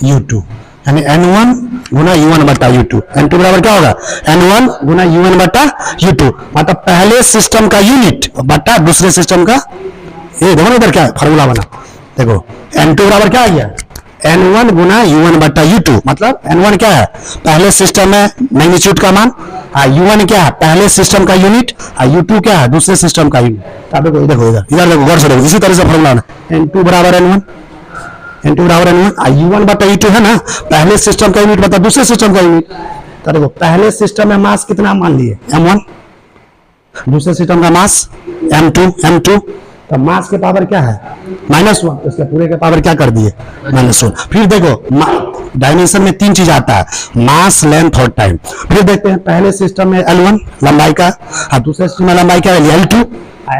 u2, यानी n1 गुना u1 बटा u2। n2 बराबर क्या होगा n1 गुना u1 बटा u2, मतलब पहले सिस्टम का यूनिट बटा दूसरे सिस्टम का, ये देखो ना इधर क्या फॉर्मूला बना, देखो n2 बराबर क्या आ गया n1 गुना u1 बट्टा u2, मतलब n1 क्या है, पहले सिस्टम में मैग्नीट्यूड का मान, u1 क्या है, पहले सिस्टम का यूनिट, u2 क्या है, दूसरे सिस्टम का यूनिट। अब देखो देखो इधर इधर देखो, गौर से देखो, इसी तरह से फॉर्मूला है n2 बराबर n1, n2 बराबर n1, u1 बट्टा u2 है ना, पहले सिस्टम का यूनिट बता दूसरे सिस्टम का यूनिट। तो देखो पहले सिस्टम में मास कितना मान लिए m1, दूसरे सिस्टम का मास m2, तो मास के पावर क्या है -1, इसके पूरे के पावर क्या कर दिए -1। फिर देखो डायमेंशन में 3 चीज आता है, मास, लेंथ और टाइम। फिर देखते हैं पहले सिस्टम में L1 लंबाई का, और दूसरे सिस्टम में लंबाई क्या है L2,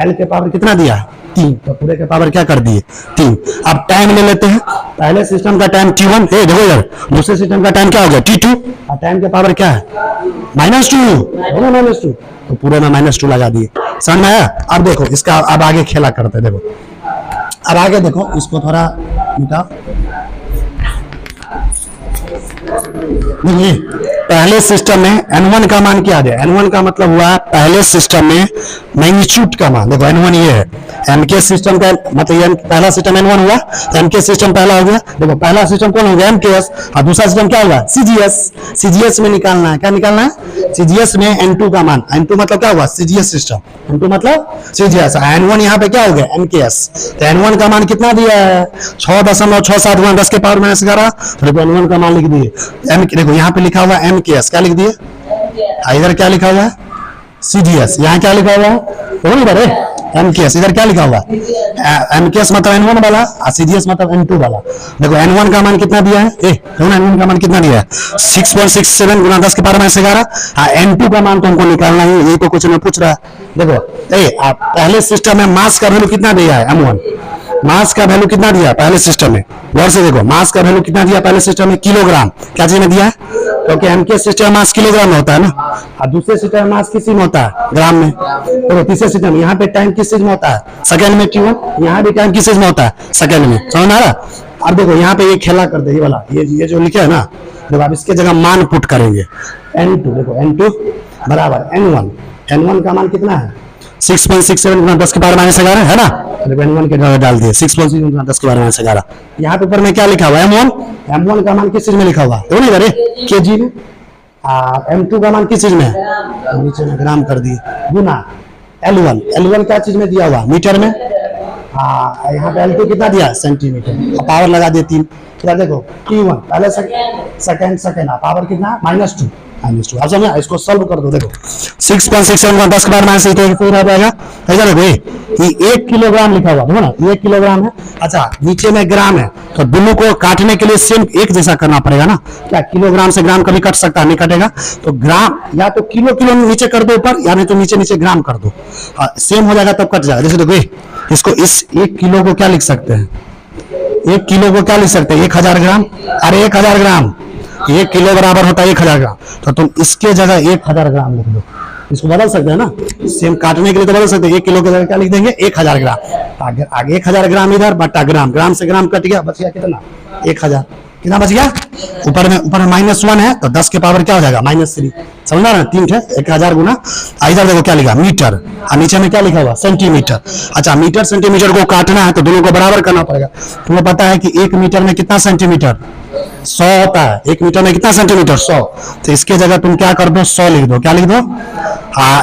L के पावर कितना दिया 3, तो पूरे के पावर क्या कर दिए 3। अब टाइम ले लेते हैं, पहले सिस्टम का टाइम T1, देखो इधर, दूसरे सिस्टम का टाइम क्या हो गया T2, और टाइम के पावर क्या है -2, तो पूरे में -2 लगा दिए। समझ में आया। अब देखो इसका अब आगे खेला करते, देखो अब आगे देखो, इसको थोड़ा मिटाओ। देखिए पहले सिस्टम में n1 का मान क्या है, n1 का मतलब हुआ पहले सिस्टम में मैग्नीट्यूड का मान। देखो n1 ये है, m के सिस्टम का मतलब ये पहला सिस्टम n1 हुआ, तो m के सिस्टम पहला हो गया। देखो पहला सिस्टम कौन हो गया MKS, और दूसरा सिस्टम क्या होगा CGS। CGS में निकालना है, क्या निकालना है CGS में n2 का मान, n2 मतलब क्या हुआ CGS सिस्टम, n2 मतलब CGS, n1 यहाँ पे क्या हो गया MKS। तो n1 का मान कितना दिया है 6.67 गुना 10 के पावर -11, तो देखो n1 का मान लिख दिए। देखो यहाँ पे लिखा हुआ MKS, क्या लिख दिए, इधर क्या लिखा हुआ है CGS, यहाँ क्या लिखा हुआ है MKS, इधर क्या लिखा हुआ है MKS मतलब n1 वाला, और CGS मतलब n2 वाला। देखो n1 का मान कितना दिया है, n1 का मान कितना दिया है 6.67 गुना 10 के पावर -11, n2 का मान तो हमको निकालना ही, ये तो कुछ नहीं पूछ रहा है। देखो पहले सिस्टम में मास का वैल्यू कितना दिया है m1, मास का वैल्यू कितना दिया पहले सिस्टम में, गौर से देखो मास का वैल्यू कितना दिया पहले सिस्टम में किलोग्राम, क्या चीज में दिया है, क्योंकि MK सिस्टम मास किलोग्राम में होता है ना, और दूसरे सिस्टम मास किस में होता है ग्राम में। तो तीसरे सिस्टम यहाँ पे टाइम किस चीज में होता है सेकंड में, T1 यहाँ भी टाइम किस चीज में होता है सेकंड में। समझ आ रहा। अब देखो यहाँ पे ये खेला कर दे, ये वाला ये जो लिखे है ना, देखो आप इसके जगह मान पुट करेंगे n2, देखो n2 बराबर n1 का मान कितना है 6.67 गुना 10 के पावर -11 है ना, n1 के जगह डाल दिए 6.67 गुना 10 के पावर -11। यहाँ पे ऊपर में क्या लिखा हुआ है m1 का मान किस चीज में लिखा हुआ है नहीं kg में, m2 का मान किस चीज में नीचे में ग्राम कर दिए, गुना L1 क्या चीज में दिया हुआ मीटर में, यहाँ पे L2 कितना दिया सेंटीमीटर, पावर लगा दिए 3। क्या देखो T1 पहले सेकंड पावर कितना -2। अब समझा, इसको सॉल्व कर दो। देखो 6.67 का 10 के पावर -1 आ जाएगा, ऐसा देखो ये 1 किलोग्राम लिखा हुआ है ना, 1 किलोग्राम है। अच्छा नीचे में ग्राम है, तो दोनों को काटने के लिए सेम एक जैसा करना पड़ेगा ना, क्या किलोग्राम से ग्राम कभी कट सकता है, नहीं कटेगा। तो ग्राम या तो किलो नीचे कर दो ऊपर, या नहीं तो नीचे ग्राम कर दो, सेम हो जाएगा तब कट जाएगा। जैसे देखो इसको इस 1 किलो को क्या लिख सकते हैं, 1 किलो को क्या लिख सकते हैं 1000 ग्राम, अरे 1000 ग्राम 1 किलो बराबर होता है 1000 ग्राम, तो तुम इसके जगह 1000 ग्राम लिख दो। इसको बदल सकते हैं ना, सेम काटने के लिए तो बदल सकते हैं। 1 किलो के जगह क्या लिख देंगे 1000 ग्राम, आगे 1000 ग्राम इधर बट्टा ग्राम से ग्राम कट गया, बच गया कितना 1000, कितना बच गया ऊपर में -1 है, तो 10 के पावर क्या हो जाएगा -3। समझ रहा है 3 है 1000 गुना। इधर देखो क्या लिखा मीटर, और नीचे में क्या लिखा हुआ सेंटीमीटर। अच्छा मीटर सेंटीमीटर को काटना है तो दोनों को बराबर करना पड़ेगा। तुम्हें पता है कि 1 मीटर में कितना सेंटीमीटर 100 होता है, 1 मीटर में कितना सेंटीमीटर 100, तो इसके जगह तुम क्या कर दो 100 लिख दो, क्या लिख दो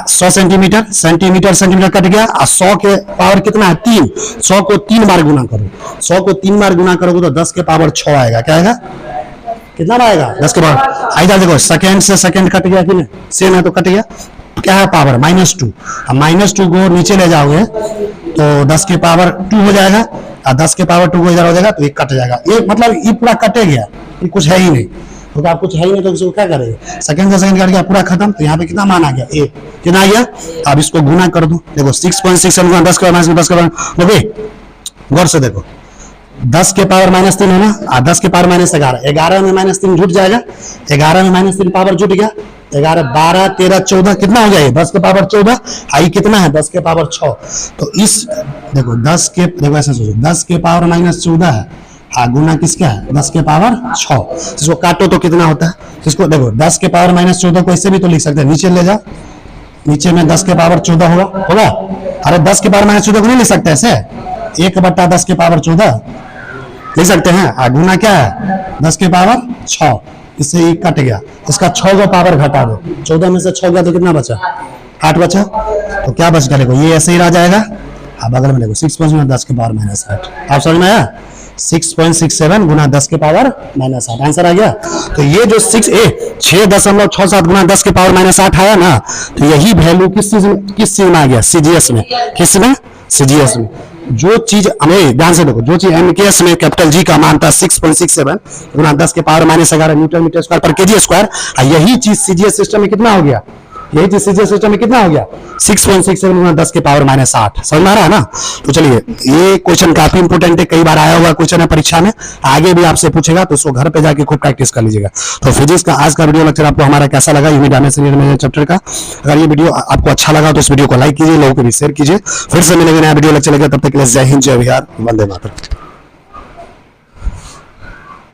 100 सेंटीमीटर कट गया, और 100 के पावर कितना है 3, 100 को 3 बार गुना करो, 100 को 3 बार गुना करोगे तो 10 के पावर 6 आएगा। क्या आएगा, कितना आएगा 10 के पावर। इधर देखो सेकंड से सेकंड कट गया कि नहीं, सेम है तो कट गया, क्या है पावर -2, अब -2 को नीचे ले जाओगे तो 10 के पावर 2 हो जाएगा, और 10 के पावर 2 को इधर हो जाएगा तो ये कट जाएगा। ये मतलब ये पूरा कटे गया, ये कुछ है ही नहीं, तो आप कुछ है ही नहीं तो इसको क्या करेंगे सेकंड से सेकंड कट गया पूरा खत्म। तो यहाँ पे कितना मान आ गया ए, कितना आ गया। अब इसको गुना कर दो, देखो 6.67 10 के पावर 10 के पावर, गौर से देखो 10 के पावर -3 है ना, 10 के पावर -11, 11 में -3 जुट जाएगा, 11 में -3 पावर जुट गया, 11 12 13 14 कितना हो जाएगा 10 के पावर 14, आई कितना है 10 के पावर 6। तो इस देखो 10 के, देखो ऐसा सोचो 10 के पावर -14 है, गुना किसका है 10 के पावर 6, इसको काटो तो कितना होता है, इसको देखो 10 के पावर -14 को ऐसे भी तो लिख सकते हैं, नीचे ले जाओ, नीचे में 10 के पावर 14 होगा, अरे 10 के पावर -14 को नहीं लिख सकते ऐसे, 1/10 के पावर 14, लिख सकते हैं। गुना क्या है 10 के पावर 6, इससे ही कट गया, इसका 6 का पावर घटा दो, 14 में से 6 गया तो कितना बचा 8 बचा, तो क्या बच देखो ये ऐसे ही रह जाएगा। अब बगल में देखो 6.10 के पावर -8, आप समझ में आया 6.67 गुना 10 के पावर -8 आंसर आ गया। तो ये जो 6.67 गुना 10 के पावर -8 आया ना, तो यही वैल्यू किस चीज में आ गया सीजीएस में, किस में सीजीएस में। जो चीज हमें ध्यान से देखो, जो चीज एमकेएस में कैपिटल जी का मान था 6.67 गुना 10 के पावर -11 न्यूटन मीटर स्क्वायर पर केजी स्क्वायर, यही चीज सीजीएस सिस्टम में कितना हो गया, यही चीज सीजीएस सिस्टम में कितना हो गया 6.67 गुना 10 के पावर -8। समझ में आ रहा है ना। तो चलिए ये क्वेश्चन काफी इंपोर्टेंट है, कई बार आया हुआ क्वेश्चन है परीक्षा में, आगे भी आपसे पूछेगा, तो उसको घर पे जाके खूब प्रैक्टिस कर लीजिएगा। तो फिजिक्स का आज का वीडियो लेक्चर आपको हमारा कैसा लगा यूनिट डायमेंशन चैप्टर का, अगर ये वीडियो आपको अच्छा लगा तो इस वीडियो को लाइक कीजिए, लोगों को भी शेयर कीजिए। फिर से मिलेंगे नया वीडियो लेक्चर लेकर, तब तक के लिए जय हिंद जय बिहार, वंदे मातरम।